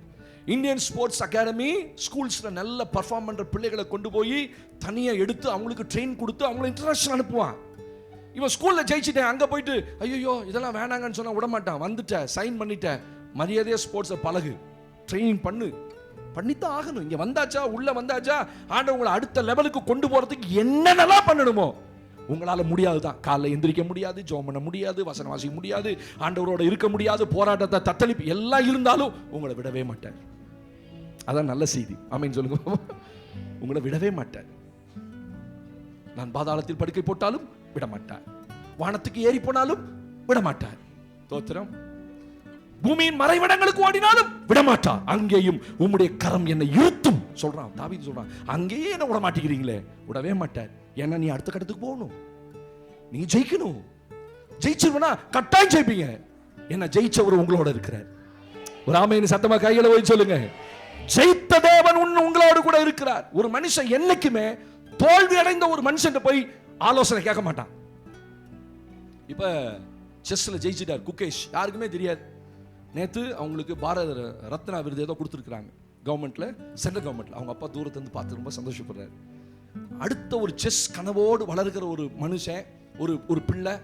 Speaker 1: இந்தியன் ஸ்போர்ட்ஸ் அகாடமி ஸ்கூல்ஸ்ல நல்ல பர்ஃபார்ம் பண்ற பிள்ளைகளை கொண்டு போய் தனியா எடுத்து அவங்களுக்கு ட்ரெயின் கொடுத்து அவங்களை இன்டர்நேஷனல் அனுப்புவான். இவன் ஸ்கூல்ல ஜெயிச்சிட்டேன், அங்க போயிட்டு ஐயோ இதெல்லாம் வேணாங்கன்னு சொன்னா விட மாட்டான். வந்துட்டேன், சைன் பண்ணிட்டேன், மரியாதையா ஸ்போர்ட்ஸை பழகு, ட்ரைனிங் பண்ணித்தான் ஆகணும். இங்க வந்தாச்சா, உள்ள வந்தாச்சா, ஆண்டவர் உங்களை அடுத்த லெவலுக்கு கொண்டு போறதுக்கு என்னென்னலாம் பண்ணணுமோ உங்களால முடியாதுதான். காலைல எந்திரிக்க முடியாது, ஜெபம் பண்ண முடியாது, வசனம் வாசிக்க முடியாது, ஆண்டவரோட இருக்க முடியாது, போராட்டத்தை தத்தளிப்பு எல்லாம் இருந்தாலும் உங்களை விடவே மாட்டார். அதான் நல்ல செய்தி. ஆமென் சொல்லுங்க. உங்களை விடவே மாட்டார். நான் பாதாளத்தில் படுக்கை போட்டாலும் விட மாட்டார், வானத்துக்கு ஏறி போனாலும் விட மாட்டார். தோத்திரம். பூமியின் மறைவிடங்களுக்கு ஓடினாலும் விடமாட்டார், அங்கேயும் உம்முடைய கரம் என்னை இருத்தும் சொல்றான். தாவீது சொல்றான், அங்கேயே என்ன விட மாட்டேங்கிறீங்களே, விடவே மாட்டார். ஏன்னா நீ அடுத்த கட்டத்துக்கு போகணும், நீ ஜெயிக்கணும். ஜெயிச்சிருவனா கட்டாயம் ஜெயிப்பீங்க. என்ன ஜெயிச்சவர் உங்களோட இருக்கிறார். ஒரு ஆமென் சத்தமா கையில போய் சொல்லுங்க. ஜெயித்த தேவன் உங்களோடு கூட இருக்கிறார். ஒரு மனுஷன் என்னைக்குமே தோல்வி அடைந்த ஒரு மனுஷன் போய் ஆலோசனை கேட்க மாட்டான். இப்ப செஸ்ல ஜெயிச்சிட்டார் குகேஷ், யாருக்குமே தெரியாது. நேத்து அவங்களுக்கு பாரத ரத்னா விருது ஏதோ கொடுத்துருக்காங்க கவர்மெண்ட்ல, சென்ட்ரல் கவர்மெண்ட்ல. அவங்க அப்பா தூரத்துல இருந்து பார்த்து ரொம்ப சந்தோஷப்படுறாரு. அடுத்த ஒரு செஸ் கனவோடு வளர்கிற ஒரு மனுஷன், ஒரு பிள்ளை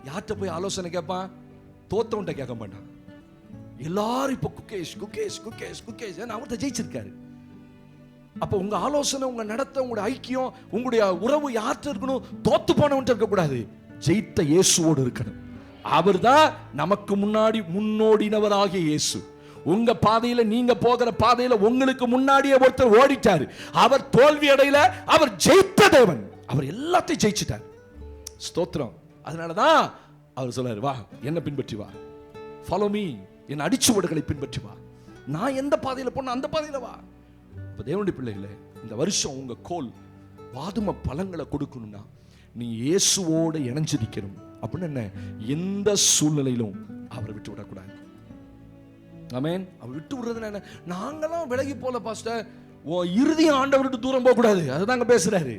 Speaker 1: யார்கிட்ட போய் ஆலோசனை கேட்பான்? தோத்தவன்ட்ட கேட்க மாட்டான். எல்லாரும் இப்ப குகேஷ் குகேஷ் குகேஷ் குகேஷ் அவர்கிட்ட ஜெயிச்சிருக்காரு. அப்ப உங்க ஆலோசனை, உங்க நடத்த, உங்களுடைய ஐக்கியம், உங்களுடைய உறவு யார்கிட்ட இருக்கணும்? தோத்து போனவன்ட்ட இருக்க கூடாது, ஜெயித்த இயேசுவோடு இருக்கணும். அவர்தான் நமக்கு முன்னாடி முன்னோடினவராகிய இயேசு. உங்க பாதையில, நீங்க போகிற பாதையில உங்களுக்கு முன்னாடியே ஒருத்தர் ஓடிட்டாரு. அவர் தோல்வி அடையல, அவர் ஜெயித்த தேவன். அவர் எல்லாத்தையும் ஜெயிச்சிட்டார். ஸ்தோத்திரம். அதனாலதான் அவர் சொல்றாரு, வா என்ன பின்பற்றி வா, ஃபாலோ மீ, என் அடிச்சுவடுகளை பின்பற்றி வா. நான் எந்த பாதையில போன அந்த பாதையில வா. இப்ப தேவனுடைய பிள்ளைகளே, இந்த வருஷம் உங்க கோல் வாதும பழங்களை கொடுக்கணும்னா நீ இயேசுவோட இணைஞ்சிருக்கணும். அப்படின்னு என்ன, எந்த சூழ்நிலையிலும் அவரை விட்டு விடக்கூடாது. ஆமென். அவர் விட்டு விடுறதுன்னா என்ன? நாங்கெல்லாம் விலகி போல பாஸ்டர், இருதயம் ஆண்டவர் விட்டு தூரம் போக கூடாது. அதுதாங்க பேசுறாரு.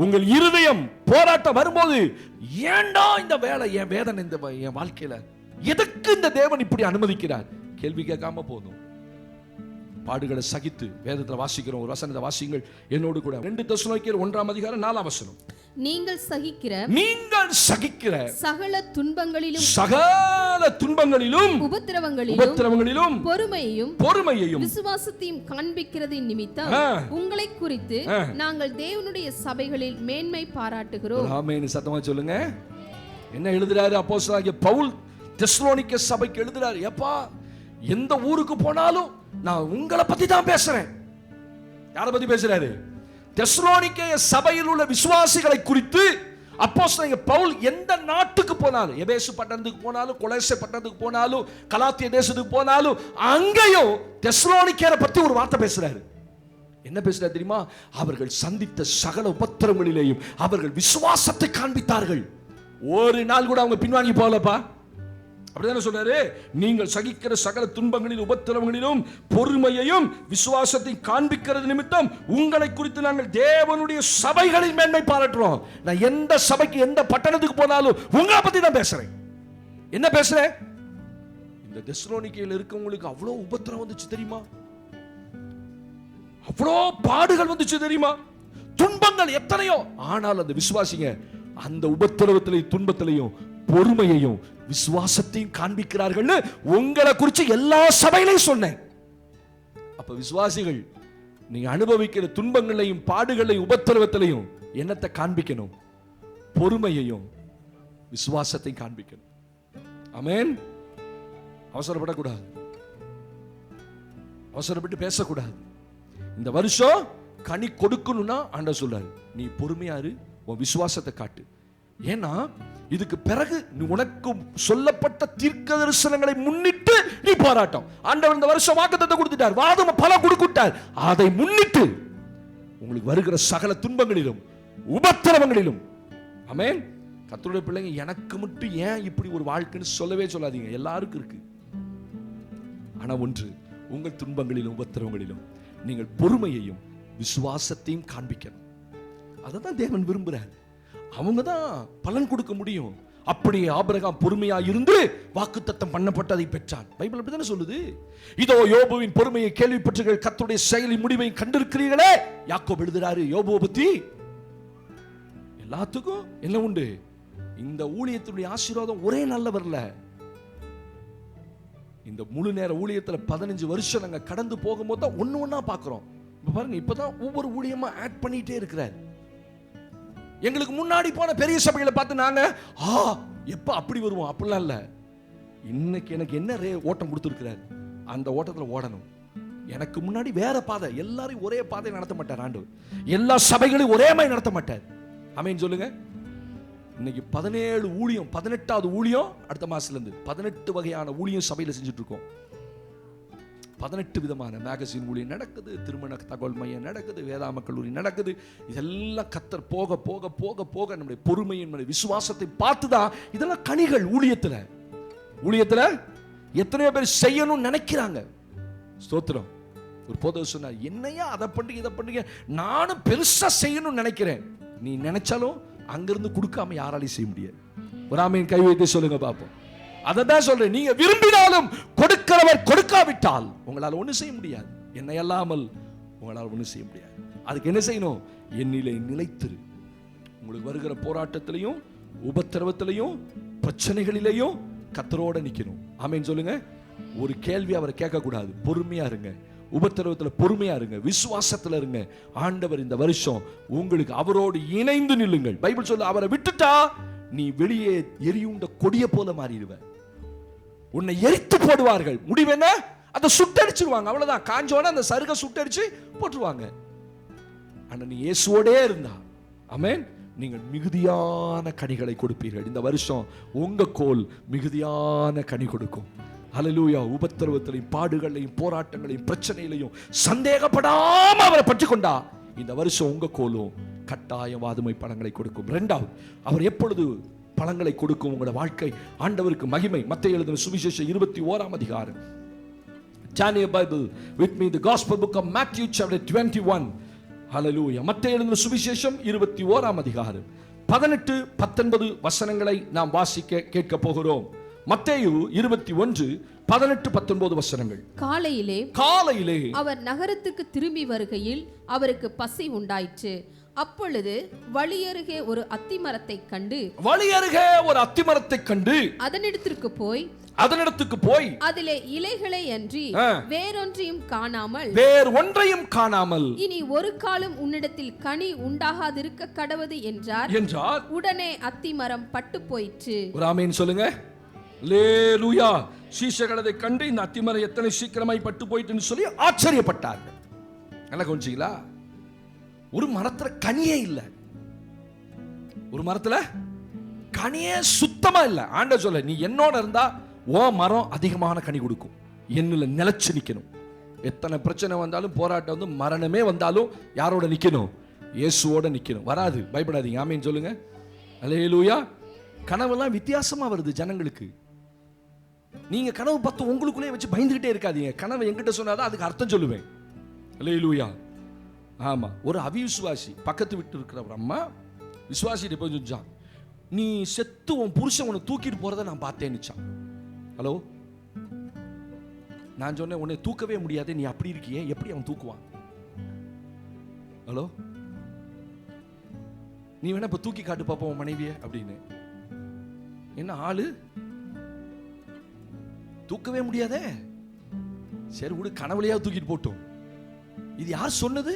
Speaker 1: உங்கள் இருதயம் போராட்டம் வரும்போது, ஏண்டா இந்த வேலை, என் வேதனை, இந்த என் வாழ்க்கையில எதுக்கு இந்த தேவன் இப்படி அனுமதிக்கிறார்? கேள்வி கேட்காம போதும். பாடுகளை சகித்து வேதத்துல வாசிக்கிறோம். ஒரு வசனத்தை வாசிங்கள் என்னோடு கூட. 2 தெசலோனிக்கேயர் 1:4 நீங்கள் சகிக்கிற
Speaker 2: சகல
Speaker 1: துன்பங்களிலும்
Speaker 2: உபத்திரவங்களிலும் பொறுமையையும் விசுவாசத்தையும் காண்பிக்கிறதின் நிமித்தம் உங்களை குறித்து நாங்கள் தேவனுடைய சபைகளில் மேன்மை பாராட்டுகிறோம்.
Speaker 1: ஆமென். சத்தமா சொல்லுங்க. என்ன எழுதுறாரு அப்போஸ்தலனாகிய பவுல் தெசலோனிக்க சபைக்கு எழுதுறாரு, எப்பா எந்த ஊருக்கு போனாலும் நான் உங்களை பத்தி தான் பேசுறேன். யாரை பத்தி பேசுறாரு? தெசலோனிக்கேய சபையில் உள்ள விசுவாசிகளை குறித்து அப்போஸ்தலன் பவுல் எந்த நாட்டுக்கு போனாலும், எபேசு பட்டணத்துக்கு போனாலும், கொலோசை பட்டணத்துக்கு போனாலும், கலாத்திய தேசத்துக்கு போனாலும், அங்கேயும் தெசலோனிக்கேரை பத்தி ஒரு வார்த்தை பேசுறாரு. என்ன பேசுறாரு தெரியுமா? அவர்கள் சந்தித்த சகல உபத்திரவங்களிலேயும் அவர்கள் விசுவாசத்தை காண்பித்தார்கள். ஒரு நாள் கூட அவங்க பின்வாங்கி போகலப்பா. அப்படிதானே சொல்றாரு? நீங்கள் சகிக்கிற சகல துன்பங்களிலும் உபத்திரவங்களிலும் பொறுமையையும் விசுவாசத்தை காண்பிக்கிறது நிமித்தம் உங்களை குறித்து நாங்கள் தேவனுடைய சபைகளின் மேன்மை பாராட்டுறோம். நான் எந்த சபைக்கு எந்த பட்டணத்துக்கு போனாலும் உங்களை பத்தி தான் பேசுறேன். என்ன பேசுறேன்? இந்த தெசலோனிக்கேயில் இருக்கவங்களுக்கு அவ்வளோ உபத்திரம் வந்துச்சு தெரியுமா? அவ்வளோ பாடுகள் வந்துச்சு தெரியுமா? துன்பங்கள் எத்தனையோ. ஆனால் அந்த விசுவாசிங்க அந்த உபத்திரவத்திலையும் துன்பத்திலையும் பொறுமையையும் விசுவாசத்தையும் காண்பிக்கிறார்கள். உங்களை குறித்து எல்லா சபையிலையும் சொன்னேன். அப்ப விசுவாசிகள் நீங்க அனுபவிக்கிற துன்பங்களையும் பாடுகளையும் உபத்திரவத்திலையும் என்னத்தை காண்பிக்கணும்? பொறுமையையும் விசுவாசத்தையும் காண்பிக்கணும். ஆமென். அவசரப்படக்கூடாது, அவசரப்பட்டு பேசக்கூடாது. இந்த வருஷம் கனி கொடுக்கணும்னா ஆண்டவர் சொல்றாரு, நீ பொறுமையா இரு, உன் விசுவாசத்தை காட்டு. ஏன்னா இதுக்கு பிறகு உனக்கு சொல்லப்பட்ட தீர்க்க தரிசனங்களை முன்னிட்டு நீ போராட்டம். ஆண்டவர் இந்த வருஷம் வாக்குத்தத்தத்தை கொடுத்துட்டார், வாதம் பல கொடுத்துட்டார். அதை முன்னிட்டு உங்களுக்கு வருகிற சகல துன்பங்களிலும் உபத்திரவங்களிலும், ஆமென். கர்த்தருடைய பிள்ளைங்க, எனக்கு மட்டும் ஏன் இப்படி ஒரு வாழ்க்கைன்னு சொல்லவே சொல்லாதீங்க, எல்லாருக்கும் இருக்கு. ஆனா ஒன்று, உங்கள் துன்பங்களிலும் உபத்திரவங்களிலும் நீங்கள் பொறுமையையும் விசுவாசத்தையும் காண்பிக்கணும். அதை தான் தேவன் விரும்புகிறார். அவங்க தான் பலன் கொடுக்க முடியும். அப்படியே ஆபிரகாம் பொறுமையா இருந்து வாக்குத்தத்தம் பண்ணப்பட்டதை பெற்றான். பைபிள் அப்படிதானே சொல்லுது. இதோ யோபுவின் பொறுமையை கேள்விப்பட்டீர்கள், கர்த்தருடைய செயலின் முடிவை கண்டிருக்கிறீர்களே. யாக்கோபு எழுதுறாரு யோபுவை பத்தி. எல்லாத்துக்கும் என்ன உண்டு? இந்த ஊழியத்தினுடைய ஆசீர்வாதம் ஒரே நாள்ல வரல. இந்த முழு நேர ஊழியத்துல 15 வருஷம் நாங்க கடந்து போகும்போது தான் ஒண்ணு ஒண்ணா பாக்குறோம். பாருங்க, இப்பதான் ஒவ்வொரு ஊழியமா ஆட் பண்ணிட்டே இருக்கிறார். எங்களுக்கு முன்னாடி போன பெரிய சபைகளை பார்த்து நாங்க எப்ப அப்படி வருவோம் அப்படிலாம் இல்ல. இன்னைக்கு எனக்கு என்ன ஓட்டம் கொடுத்துருக்கிறார், அந்த ஓட்டத்துல ஓடணும். எனக்கு முன்னாடி வேற பாதை, எல்லாரையும் ஒரே பாதை நடத்த மாட்டார் ஆண்டவர். எல்லா சபைகளையும் ஒரே மாதிரி நடத்த மாட்டார். ஆமென் சொல்லுங்க. இன்னைக்கு 17 ஊழியம், 18வது ஊழியம் அடுத்த மாசத்துல இருந்து 18 வகையான ஊழியம் சபையில செஞ்சுட்டு இருக்கோம். 18 விதமான மேகசின் ஊழியம் நடக்குது, திருமண தகவல் மையம் நடக்குது, வேதாம கல்லூரி நடக்குது. இதெல்லாம் கத்தர் போக போக போக போக நம்முடைய பொறுமையின் விசுவாசத்தை பார்த்துதான் இதெல்லாம் கனிகள். ஊழியத்துல எத்தனையோ பேர் செய்யணும்னு நினைக்கிறாங்க. ஸ்தோத்திரம். ஒரு போதவர் சொன்னார், என்னையா அதை பண்ணுங்க இதை பண்ணுங்க, நானும் பெருசா செய்யணும்னு நினைக்கிறேன். நீ நினைச்சாலும் அங்கிருந்து கொடுக்காம யாராலையும் செய்ய முடியாது. ஒரு ஆமீன் கை வைத்து சொல்லுங்க பாப்போம். அதை தான் சொல்றேன், நீங்க விரும்பினாலும் கொடுக்கிறவர் கொடுக்காவிட்டால் உங்களால் ஒன்றும் செய்ய முடியாது. என்னை அல்லாமல் உங்களால் ஒன்றும் செய்ய முடியாது. அதுக்கு என்ன செய்யணும்? என்னிலே நிலைத்திரு. உங்களுக்கு வருகிற போராட்டத்திலையும் உபத்திரவத்திலையும் பிரச்சனைகளிலையும் கர்த்தரோட நிக்கணும். ஆமென் சொல்லுங்க. ஒரு கேள்வி அவரை கேட்கக்கூடாது. பொறுமையா இருங்க, உபத்திரவத்தில் பொறுமையா இருங்க, விசுவாசத்தில் இருங்க. ஆண்டவர் இந்த வருஷம் உங்களுக்கு அவரோடு இணைந்து நில்லுங்கள். பைபிள் சொல்ல, அவரை விட்டுட்டா நீ வெளியே எரியுண்ட கொடிய போல மாறிடுவ. உன்னை எரித்து போடுவார்கள். முடிவு என்ன? அதை சுட்டடிச்சிருவாங்க. அவ்வளவுதான். காஞ்சோன அந்த சருகை சுட்டடிச்சு போட்டுருவாங்க. ஆனா நீ இயேசுவோடே இருந்தா, ஆமென், நீங்கள் மிகுதியான கனிகளை கொடுப்பீர்கள். இந்த வருஷம் உங்க கோல் மிகுதியான கனி கொடுக்கும். ஹல்லேலூயா. உபத்திரவத்திலையும் பாடுகளையும் போராட்டங்களையும் பிரச்சனையிலையும் சந்தேகப்படாம அவரை பற்றி கொண்டா இந்த வருஷம் உங்க கோலும் கட்டாயம் வாதுமை பழங்களை கொடுக்கும். இரண்டாவது, அவர் எப்பொழுது பழங்களை கொடுக்கும்? உங்களோட வாழ்க்கை ஆண்டவருக்கு மகிமை. மத்தேயு எழுதின சுவிசேஷம் 21ஆம் அதிகாரம். Turn your Bible with me, the Gospel book of Matthew chapter 21. Hallelujah. மத்தேயு எழுதின சுவிசேஷம் 21ஆம் அதிகாரம் 18, 19 வசனங்களை நாம் வாசிக்க கேட்க போகிறோம். மத்தேயு 21, 18, 19 வசனங்கள். காலையிலே
Speaker 2: அவர் நகரத்துக்கு திரும்பி வருகையில் அவருக்கு பசி உண்டாயிற்று. அப்பொழுது வழியருகே ஒரு அத்திமரத்தை கண்டு அதனிடத்திற்கு போய் அதிலே இலைகளை அன்றி வேறொன்றையும் காணாமல் இனி ஒரு காலம் உன்னிடத்தில் கனி உண்டாகாதிருக்க கடவது என்றார். உடனே அத்திமரம் பட்டு போயிற்று.
Speaker 1: ஒரு ஆமென் சொல்லுங்க. அல்லேலூயா. சீஷர்கள் அதை கண்டு இந்த அத்திமரம் எத்தனை சீக்கிரமாய் பட்டு போயிட்டுன்னு சொல்லி ஆச்சரியப்பட்டார்கள். நல்லா கொஞ்சீங்களா? ஒரு மரத்துல கனியே இல்லை. ஒரு மரத்துல கனியே சுத்தமா இல்ல. ஆண்டவர் சொல்ல, நீ என்னோட இருந்தா ஓ மரம் அதிகமான கனி கொடுக்கும், என்னல நிலைச்சு நிக்கணும். எத்தனை பிரச்சனை வந்தாலும், போராட்டம் வந்து மரணமே வந்தாலும் யாரோட நிக்கணும்? இயேசுவோட நிக்கணும். வராது, பயப்படாதீங்க. ஆமீன் சொல்லுங்க. அல்லேலூயா. கனவெல்லாம் வித்தியாசமா வருது ஜனங்களுக்கு. நீங்க கனவு பார்த்து உங்களுக்குள்ளே வச்சு பயந்துகிட்டே இருக்காதீங்க. கனவு என்கிட்ட சொன்னாதான் அதுக்கு அர்த்தம் சொல்லுவேன். அல்லேலூயா. ஆமா, ஒரு அவிசுவாசி பக்கத்து விட்டு இருக்கிற ஒரு அம்மா விசுவாசிட்டு போய் சொன்னான், நீ செத்து உன் புருஷன் உன்னை தூக்கிட்டு போறதை நான் பார்த்தேன்னுச்சான். ஹலோ, நான் சொன்னேன், உன்னை தூக்கவே முடியாது, நீ அப்படி இருக்கியே, எப்படி அவன் தூக்குவான்? ஹலோ, நீ வேணா இப்ப தூக்கி காட்டு பாப்போம் உன் மனைவிய அப்படின்னு. என்ன ஆளு, தூக்கவே முடியாதே, சரி விடு, கனவுலையாவது தூக்கிட்டு போட்டோம். இது யார் சொன்னது?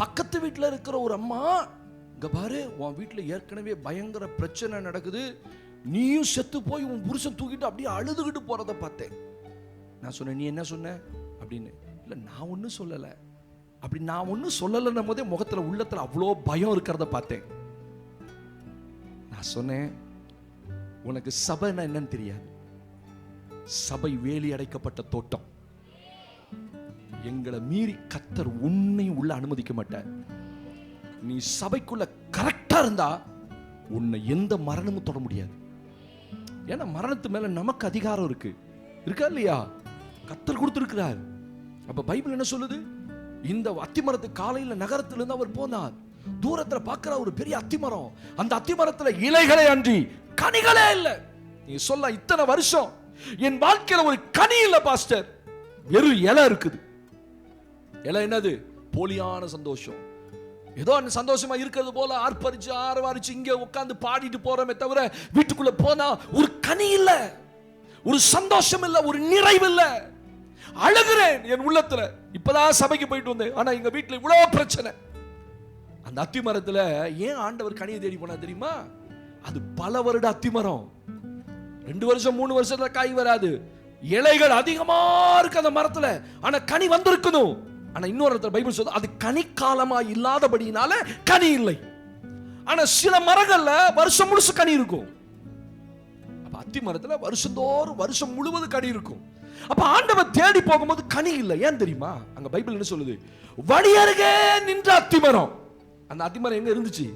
Speaker 1: பக்கத்து வீட்டில் இருக்கிற ஒரு அம்மா, இங்க பாரு உன் வீட்டில் ஏற்கனவே பயங்கர பிரச்சனை நடக்குது, நீயும் செத்து போய் உன் புருஷன் தூக்கிட்டு அப்படியே அழுதுகிட்டு போறதை பார்த்தேன். நான் சொன்னேன், நீ என்ன சொன்ன அப்படின்னு. இல்லை, நான் ஒன்றும் சொல்லலை. அப்படி நான் ஒன்றும் சொல்லலைன்னும் போதே முகத்தில் உள்ளத்தில் அவ்வளோ பயம் இருக்கிறத பார்த்தேன். நான் சொன்னேன், உனக்கு சபைன்னா என்னன்னு தெரியாது. சபை வேலி அடைக்கப்பட்ட தோட்டம். எங்களை மீறி கர்த்தர் உன்னை உள்ள அனுமதிக்க மாட்டார். நீ சபைக்குள்ள கரெக்டா இருந்தா உன்னை எந்த மரணமும் தொட முடியாது. ஏன்னா மரணத்து மேல நமக்கு அதிகாரம் இருக்கு, இருக்கா இல்லையா? கர்த்தர் கொடுத்திருக்கிறார். அப்ப பைபிள் என்ன சொல்லுது? இந்த அத்திமரத்து காலையில நகரத்திலிருந்து அவர் போனார். தூரத்துல பார்க்கிற ஒரு பெரிய அத்திமரம், அந்த அத்திமரத்துல இலைகளே அன்றி கனிகளே இல்லை. நீ சொல்ல, இத்தனை வருஷம் என் வாழ்க்கையில ஒரு கனி இல்ல பாஸ்டர், வெறும் இலை இருக்குது. இலை என்னது? போலியான சந்தோஷம். ஏதோ சந்தோஷமா இருக்கிறது போல ஆர்ப்பரிச்சு ஆரவாரிச்சு இங்க உட்கார்ந்து பாடிட்டு போறோமே தவிர வீட்டுக்குள்ள போனா ஒரு கனி இல்ல, ஒரு சந்தோஷம் இல்ல, ஒரு நிறைவு இல்ல. அழுகிறேன் என் உள்ளத்துல. இப்பதான் சபைக்கு போயிட்டு வந்தேன், ஆனா எங்க வீட்டுல இவ்வளவு பிரச்சனை. அந்த அத்திமரத்துல ஏன் ஆண்டவர் கனியை தேடி போனா தெரியுமா? அது பல வருட அத்திமரம். 2 வருஷம் 3 வருஷத்துல காய் வராது. இலைகள் அதிகமா இருக்கு அந்த மரத்துல, ஆனா கனி வந்திருக்கணும். ஆனா இன்னொரு இடத்துல பைபிள் சொல்லுது, அது கனி காலமா இல்லாதபடினால கனி இல்லை. ஆனா சில மரங்கள்ல வருஷம் முழுசு கனி இருக்கும். அப்ப அத்தி மரத்துல வருஷந்தோறும் வருஷம் முழுவதும் கனி இருக்கும். அப்ப ஆண்டவர் தேடி போகும்போது கனி இல்லை. ஏன் தெரியுமா? அங்க பைபிள் என்ன சொல்லுது? வழி அருகே நின்ற அத்திமரம். அந்த அத்திமரம் எங்க இருந்துச்சு?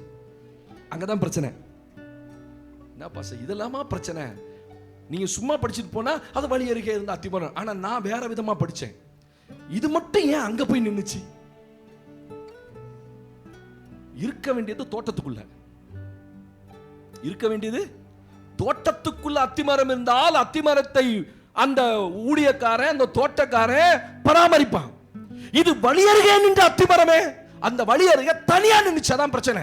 Speaker 1: அங்கதான் பிரச்சனை. என்ன பாச, இதெல்லாமா பிரச்சனை? நீங்க சும்மா படிச்சுட்டு போனா அது வழி அருகே இருந்த அத்திமரம். ஆனா நான் வேற விதமா படிச்சேன். இது மட்டும் ஏன் அங்க போய் நின்னுச்சு? இருக்க வேண்டியது தோட்டத்துக்குள்ள, இருக்க வேண்டியது தோட்டத்துக்குள்ள அத்திமரம் இருந்தால் அத்திமரத்தை அந்த ஊழியக்காரன் அந்த தோட்டக்காரன் பராமரிப்பான். இது வழி அருகே நின்ற அத்திமரமே, அந்த வழி அருகே தனியா நின்னுச்சு. அதான் பிரச்சனை.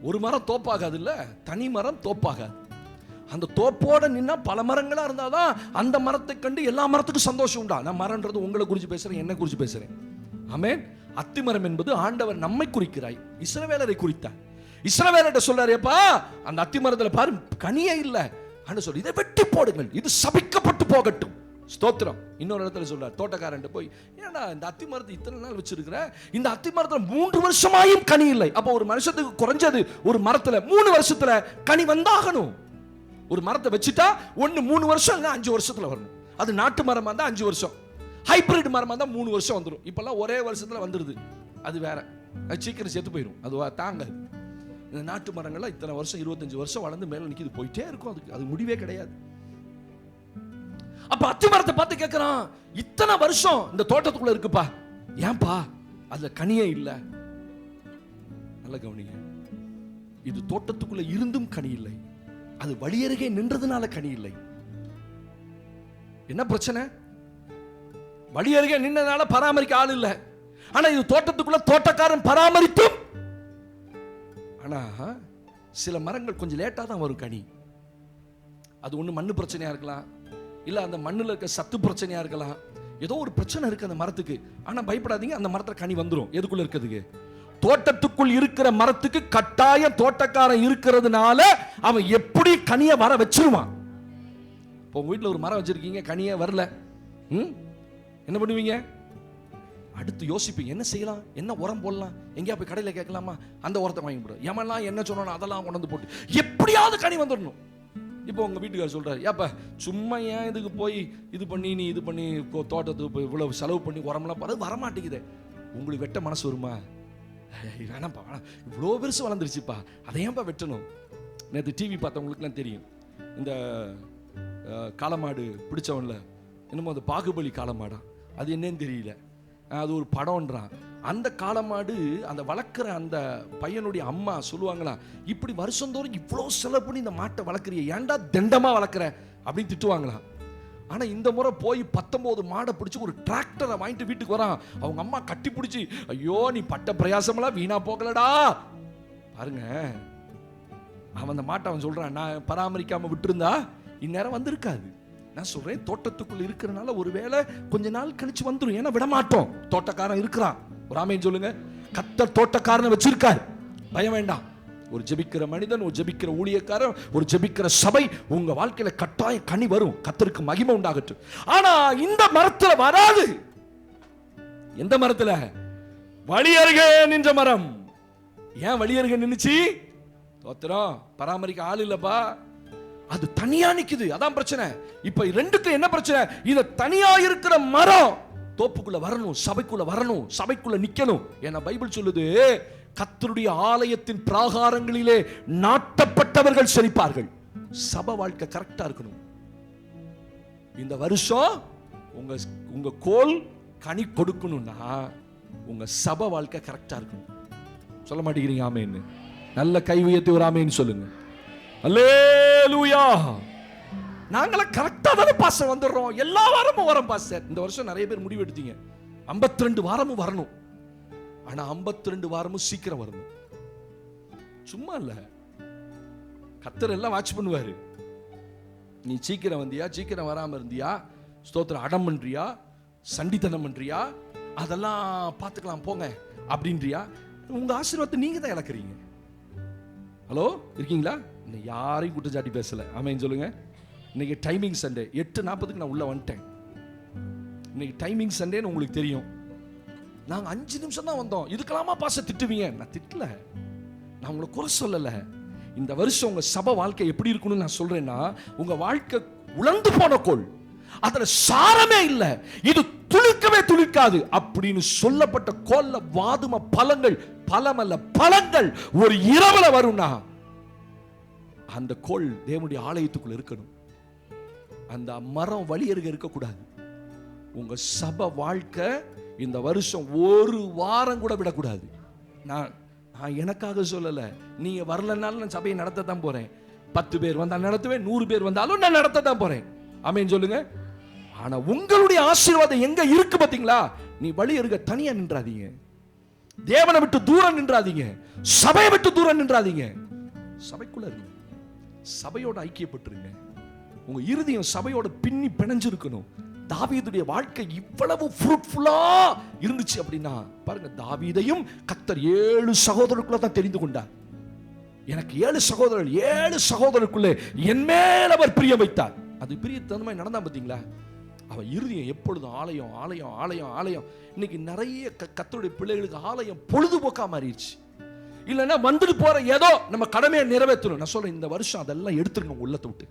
Speaker 1: ஒரு மரம் தோப்பாகாது இல்ல, தனி மரம் தோப்பாகாது. அந்த தோப்போட நின்னா பல மரங்களா இருந்தாதான் அந்த மரத்தை கண்டு எல்லா மரத்துக்கும் சந்தோஷம் உண்டா. நான் மரம்ன்றது உங்களை குறிச்சு பேசுறேன், என்ன குறிச்சு பேசுறேன். ஆமென். அத்திமரம் என்பது ஆண்டவர் நம்மை குறிக்கிறாய், இஸ்ரவேலரை குறித்தார். இஸ்ரவேலர்ட்ட சொல்றாருப்பா, அந்த அத்திமரத்துல பாரு கனியே இல்ல. ஆண்டவர் சொல்லி, இதை வெட்டி போடுங்கள், இது சபிக்கப்பட்டு போகட்டும். ஸ்தோத்திரம். இன்னொரு இடத்துல சொல்றார், தோட்டக்காரன் போய், ஏன்னா இந்த அத்தி மரத்தை இத்தனை நாள் வச்சிருக்கிற, இந்த அத்தி மரத்துல 3 வருஷமாயும் கனி இல்லை. அப்ப ஒரு மனுஷத்துக்கு குறைஞ்சது ஒரு மரத்துல 3 வருஷத்துல கனி வந்தாகணும். ஒரு மரத்தை வச்சுட்டா 3 வருஷம் இல்ல 5 வருஷத்துல வரணும். அது நாட்டு மரமா இருந்தா 5 வருஷம், ஹைபிரிட் மரமா இருந்தா 3 வருஷம் வந்துடும். இப்பெல்லாம் ஒரே வருஷத்துல வந்துருது, அது வேற, அது சீக்கிரம் செத்து போயிடும், அது தாங்காது. இந்த நாட்டு மரங்கள்லாம் இத்தனை வருஷம் 25 வருஷம் வளர்ந்து மேல நிக்குது, போயிட்டே இருக்கும், அது முடிவே கிடையாது. அப்ப அத்தி மரத்தை பார்த்து கேட்கிறான், இத்தனை வருஷம் இந்த தோட்டத்துக்குள்ள இருக்குப்பா, ஏன்பா அதுல கனியே இல்ல? நல்ல கவனிங்க, இது தோட்டத்துக்குள்ள இருந்தும் கனி இல்லை, அது வழியருகே நின்றதுனால கனி இல்லை. என்ன பிரச்சனை? வழியருகே நின்றதுனால பராமரிக்க ஆள் இல்லை. ஆனா இது தோட்டத்துக்குள்ள தோட்டக்காரன் பராமரித்தும், ஆனா சில மரங்கள் கொஞ்சம் லேட்டா தான் வரும் கனி. அது ஒண்ணு மண்ணு பிரச்சனையா இருக்கலாம், இல்ல அந்த மண்ணுல இருக்க சத்து பிரச்சனையா இருக்கலாம், ஏதோ ஒரு பிரச்சனை இருக்கு அந்த மரத்துக்கு. ஆனா பயப்படாதீங்க, அந்த மரத்துல கனி வந்துடும். எதுக்குள்ள இருக்கிறதுக்கு? தோட்டத்துக்குள் இருக்கிற மரத்துக்கு கட்டாயம் தோட்டக்காரன் இருக்கிறதுனால அவன் எப்படி கனிய வர வச்சிருவான். இப்போ உங்க வீட்டுல ஒரு மரம் வச்சிருக்கீங்க, கனியே வரல, என்ன பண்ணுவீங்க? அடுத்து யோசிப்பீங்க, என்ன செய்யலாம், என்ன உரம் போடலாம், எங்கேயா போய் கடையில் கேட்கலாமா, அந்த உரத்தை வாங்கி போடு, எவன்லாம் என்ன சொன்னாலும் அதெல்லாம் கொண்டு போட்டு எப்படியாவது கனி வந்துடணும். இப்போ உங்கள் வீட்டுக்காரர் சொல்கிறார், ஏப்பா சும்மா ஏன் இதுக்கு போய் இது பண்ணி நீ இது பண்ணி தோட்டத்துக்கு போய் இவ்வளோ செலவு பண்ணி உரம்லாம் அது வரமாட்டேங்குது, உங்களுக்கு வெட்ட மனசு வருமா? வேணாம்ப்பா, இவ்வளோ பெருசு வளர்ந்துருச்சுப்பா, அதை ஏன்ப்பா வெட்டணும்? நேற்று டிவி பார்த்தவங்களுக்குலாம் தெரியும், இந்த காளமாடு பிடிச்சவன்ல என்னமோ அந்த பாகுபலி காளமாடா, அது என்னன்னு தெரியல, அது ஒரு படம்ன்றான். அந்த காளமாடு அந்த வளர்க்குற அந்த பையனுடைய அம்மா சொல்லுவாங்களா, இப்படி வருஷந்தோறும் இவ்வளோ செலவு பண்ணி இந்த மாட்டை வளர்க்குறிய, ஏன்டா தண்டமாக வளர்க்குற அப்படின்னு திட்டுவாங்களாம். ஆனால் இந்த முறை போய் 19 மாடை பிடிச்சி ஒரு டிராக்டரை வாங்கிட்டு வீட்டுக்கு வரான். அவங்க அம்மா கட்டி பிடிச்சி, ஐயோ நீ பட்ட பிரயாசமெல்லாம் வீணா போகலடா பாருங்க. அவன் அந்த மாட்டை அவன் சொல்றான், நான் பராமரிக்காம விட்டுருந்தா இந்நேரம் வந்திருக்காது. நான் சொல்றேன், தோட்டத்துக்குள்ள இருக்கிறனால ஒருவேளை கொஞ்ச நாள் கழிச்சு வந்துடும், ஏன்னா விட மாட்டோம். தோட்டக்காரன் இருக்கிறான், ஒரு ஆமேன் சொல்லுங்க. கர்த்தர் தோட்டக்காரனை வச்சிருக்காரு, பயம் வேண்டாம். ஒரு ஜெபிக்கிற மனிதன், ஒரு ஜெபிக்கிற ஊழியக்காரன், ஒரு ஜெபிக்கிற சபை உங்க வாழ்க்கையில கட்டாயம் கனி வரும். கர்த்தருக்கு மகிமை உண்டாகட்டும். ஆனா இந்த மரத்துல வராது. எந்த மரத்துல? வழி அருகே நின்ற மரம். ஏன் வழி அருகே நின்னுச்சு? தோத்திரம், பராமரிக்க ஆள் இல்லப்பா, அது தனியா நிக்குது, அதான் பிரச்சனை. இப்ப ரெண்டுக்கு என்ன பிரச்சனை? இது தனியா இருக்கிற மரம் தோப்புக்குள்ள வரணும், சபைக்குள்ள வரணும், சபைக்குள்ள நிக்கணும். ஏன்னா பைபிள் சொல்லுது, கர்த்தருடைய ஆலயத்தின் பிராகாரங்களிலே நாட்டப்பட்டவர்கள் செழிப்பார்கள். சபை வாழ்க்கை கரெக்டா இருக்கணும். இந்த வருஷம் உங்க கோல் கனி கொடுக்கணும்னா உங்க சபை வாழ்க்கை கரெக்டா இருக்கணும். சொல்ல மாட்டேங்கிறீங்க ஆமேன்னு? நல்ல கை உயர்த்தி ஒரு ஆமேன்னு சொல்லுங்க. அல்லேலூயா. நாங்களாம் கரெக்டா தானே பாஸ்டர் வந்துடுறோம், எல்லா வாரமும் வரோம் பாஸ்டர். இந்த வருஷம் நிறைய பேர் முடிவு எடுத்தீங்க 52 வாரமும் வரணும். ஆனா 52 வாரமும் சீக்கிரம் வரணும். சும்மா இல்ல, கர்த்தர் எல்லாம் வாட்ச் பண்ணுவாரு. நீ சீக்கிரம் வந்தியா, சீக்கிரம் வராம இருந்தியா, ஸ்தோத்திரம் அடம் பண்றியா, சண்டித்தனம் பண்றியா, அதெல்லாம் பார்த்துக்கலாம் போங்க அப்படின்றியா, உங்க ஆசீர்வாதத்தை நீங்க தான் இழக்கிறீங்க. ஹலோ, இருக்கீங்களா? இன்னைக்கு யாரையும் குற்றச்சாட்டி பேசல, ஆமென் சொல்லுங்க. இன்னைக்கு டைமிங் சண்டே, 8:40 நான் உள்ள வந்துட்டேன். இன்னைக்கு டைமிங் சண்டேன்னு உங்களுக்கு தெரியும். நாங்கள் 5 நிமிஷம் தான் வந்தோம். இதுக்கெல்லாமா பாச திட்டுவீங்க? நான் திட்டல, நான் உங்களை குறை சொல்லல. இந்த வருஷம் உங்க சபை வாழ்க்கை எப்படி இருக்கணும்னு நான் சொல்றேன்னா, உங்க வாழ்க்கை உலர்ந்து போன கோல், அதுல சாரமே இல்லை, இது துளிக்கவே துளிக்காது அப்படின்னு சொல்லப்பட்ட கோல்ல வாதும பழங்கள், பழமல்ல பழங்கள் ஒரு இரவுல வரும்னா அந்த கோல் தேவனுடைய ஆலயத்துக்குள்ள இருக்கணும். அந்த மரம் வழி அருகே இருக்கக்கூடாது. உங்க சபை வாழ்க்கை இந்த வருஷம் ஒரு வாரம் கூட விடக்கூடாது. நான் எனக்காக சொல்லல, நீங்க வரலனாலும் நான் சபையை நடத்தத்தான் போறேன். 10 பேர் வந்தா நடத்துவேன், 100 பேர் வந்தாலும் நான் நடத்தத்தான் போறேன். ஆமென் சொல்லுங்க. ஆனா உங்களுடைய ஆசீர்வாதம் எங்க இருக்கு பாத்தீங்களா? நீ வழி அருகே தனியா நின்றாதீங்க, தேவனை விட்டு தூரம் நின்றாதீங்க, சபையை விட்டு தூரம் நின்றாதீங்க. சபைக்குள்ள இருங்க, சபையோட ஐக்கியப்பட்டுருங்க. உங்க இருதயம் சபையோட பின்னி பிணைஞ்சிருக்கணும். தாவீதுடைய வாழ்க்கை இவ்வளவு ஃப்ரூட்ஃபுல்லா இருந்துச்சு அப்படின்னா பாருங்க, தாவீதையும் கர்த்தர் 7 சகோதரருக்குள்ள தான் தெரிந்து கொண்டார். எனக்கு 7 சகோதரர்கள், 7 சகோதரருக்குள்ளே என் மேல் அவர் பிரியம் வைத்தார். அது பிரிய தகுந்த மாதிரி நடந்தா பாத்தீங்களா? அவன் இருதயம் எப்பொழுதும் ஆலயம் ஆலயம் ஆலயம் ஆலயம். இன்னைக்கு நிறைய கர்த்தருடைய பிள்ளைகளுக்கு ஆலயம் பொழுதுபோக்கா மாறிடுச்சு. இல்லைன்னா வந்துட்டு போற ஏதோ நம்ம கடமையை நிறைவேற்றணும். நான் சொல்றேன், இந்த வருஷம் அதெல்லாம் எடுத்துருங்க உள்ளத்தை விட்டு.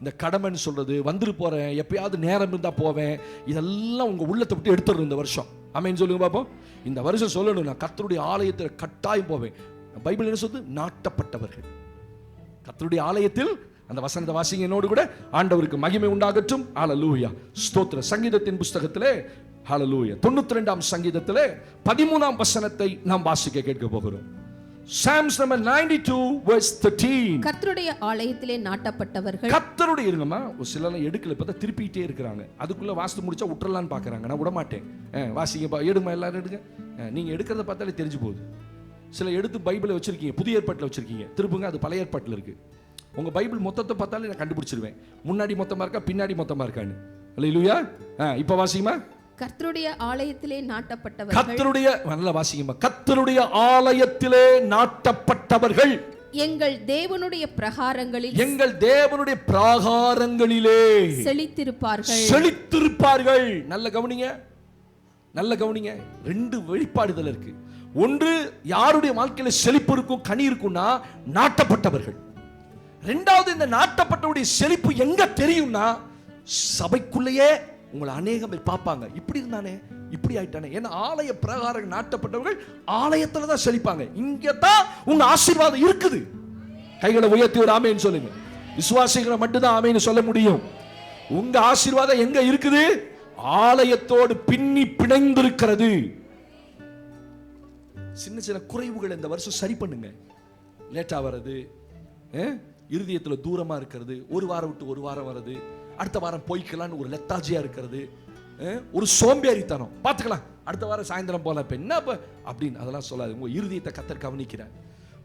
Speaker 1: இந்த கடமைன்னு சொல்றது, வந்துட்டு போறேன், எப்பயாவது நேரம் இருந்தா போவேன், இதெல்லாம் உங்க உள்ளத்தை விட்டு எடுத்துடணும் இந்த வருஷம். ஆமென் சொல்லுங்க பாப்போம். இந்த வருஷம் சொல்லணும், நான் கர்த்தருடைய ஆலயத்தில் கட்டாயம் போவேன். பைபிள் என்ன சொல்லுது? நாட்டப்பட்டவர்கள். கர்த்தருடைய ஆலயத்தில் அந்த வசனத்தை வாசிங்க என்னோடு கூட. ஆண்டவருக்கு மகிமை உண்டாகட்டும். ஹல்லேலூயா, ஸ்தோத்திர. சங்கீதத்தின் புஸ்தகத்திலே ஹல்லேலூயா 92ஆம் சங்கீதத்திலே 13ஆம் வசனத்தை நாம் வாசிக்க கேட்க போகிறோம். Psalms number 92 verse 13.
Speaker 2: கர்த்தருடைய ஆலயத்திலே நாட்டப்பட்டவர்கள்.
Speaker 1: கர்த்தருடைய இருங்கம்மா, ஒரு சிலர் எடுக்கல, இப்ப தான் திருப்பிட்டே இருக்கிறாங்க. அதுக்குள்ள வாசித்து முடிச்சா விட்டுறலான்னு பாக்குறாங்க. நான் விட மாட்டேன். வாசிங்க, எடுமா, எல்லாரும் எடுங்க. நீங்க எடுக்கிறத பார்த்தாலே தெரிஞ்சு போகுது. சில எடுத்து பைபிளை வச்சிருக்கீங்க, புதிய ஏற்பாட்டில் வச்சிருக்கீங்க, திருப்புங்க, அது பழைய ஏற்பாட்டில் இருக்கு. உங்க பைபிள் மொத்தத்தை பார்த்தாலே நான் கண்டுபிடிச்சிருவேன், முன்னாடி மொத்தமா இருக்கா பின்னாடி மொத்தமா இருக்கான்னு. அல்லேலூயா. இப்ப வாசிங்கம்மா.
Speaker 2: கர்த்தருடைய ஆலயத்திலே நாட்டப்பட்டவர்கள்.
Speaker 1: கர்த்தருடைய, நல்லா வாசிங்கம்மா. கர்த்தருடைய ஆலயத்திலே நாட்டப்பட்டவர்கள்
Speaker 2: எங்கள் தேவனுடைய பிரகாரங்களில்,
Speaker 1: எங்கள் தேவனுடைய பிரகாரங்களிலே
Speaker 2: செழித்திருப்பார்கள்.
Speaker 1: செழித்திருப்பார்கள். நல்ல கவனிங்க, நல்ல கவனிங்க, 2 வெளிப்பாடுதல் இருக்கு. ஒன்று, யாருடைய வாழ்க்கையில செழிப்பு இருக்கும், கனி இருக்கும்னா நாட்டப்பட்டவர்கள். இரண்டாவது, இந்த நாட்டப்பட்டவருடைய செழிப்பு எங்க தெரியும்னா சபைக்குள்ளேயே உங்களை அநேகம் பேர் பார்ப்பாங்க. இப்படி இருந்தானே, இப்படி ஆயிட்டானே. ஏன்னா ஆலய பிரகாரம் நாட்டப்பட்டவர்கள் ஆலயத்துல தான் செழிப்பாங்க. இங்க தான் உங்க ஆசீர்வாதம் இருக்குது. கைகளை உயர்த்தி ஒரு ஆமேன்னு சொல்லுங்க. விசுவாசிகளை மட்டும்தான் ஆமேன்னு சொல்ல முடியும். உங்க ஆசீர்வாதம் எங்க இருக்குது? ஆலயத்தோடு பின்னி பிணைந்திருக்கிறது. சின்ன சின்ன குறைவுகள் இந்த வருஷம் சரி பண்ணுங்க. லேட்டா வர்றது, இருதயத்துல தூரமா இருக்கிறது, ஒரு வாரம் விட்டு ஒரு வாரம் வர்றது, அடுத்த வாரம் போய்க்கலான்னு ஒரு லெத்தாஜியா இருக்கிறது, ஒரு சோம்பேறித்தனம், பார்த்துக்கலாம் அடுத்த வாரம் சாயந்தரம் போல என்ன அப்படின்னு அதெல்லாம் சொல்லாது. உங்க இருதயத்தை கர்த்தர் கவனிக்கிறார்.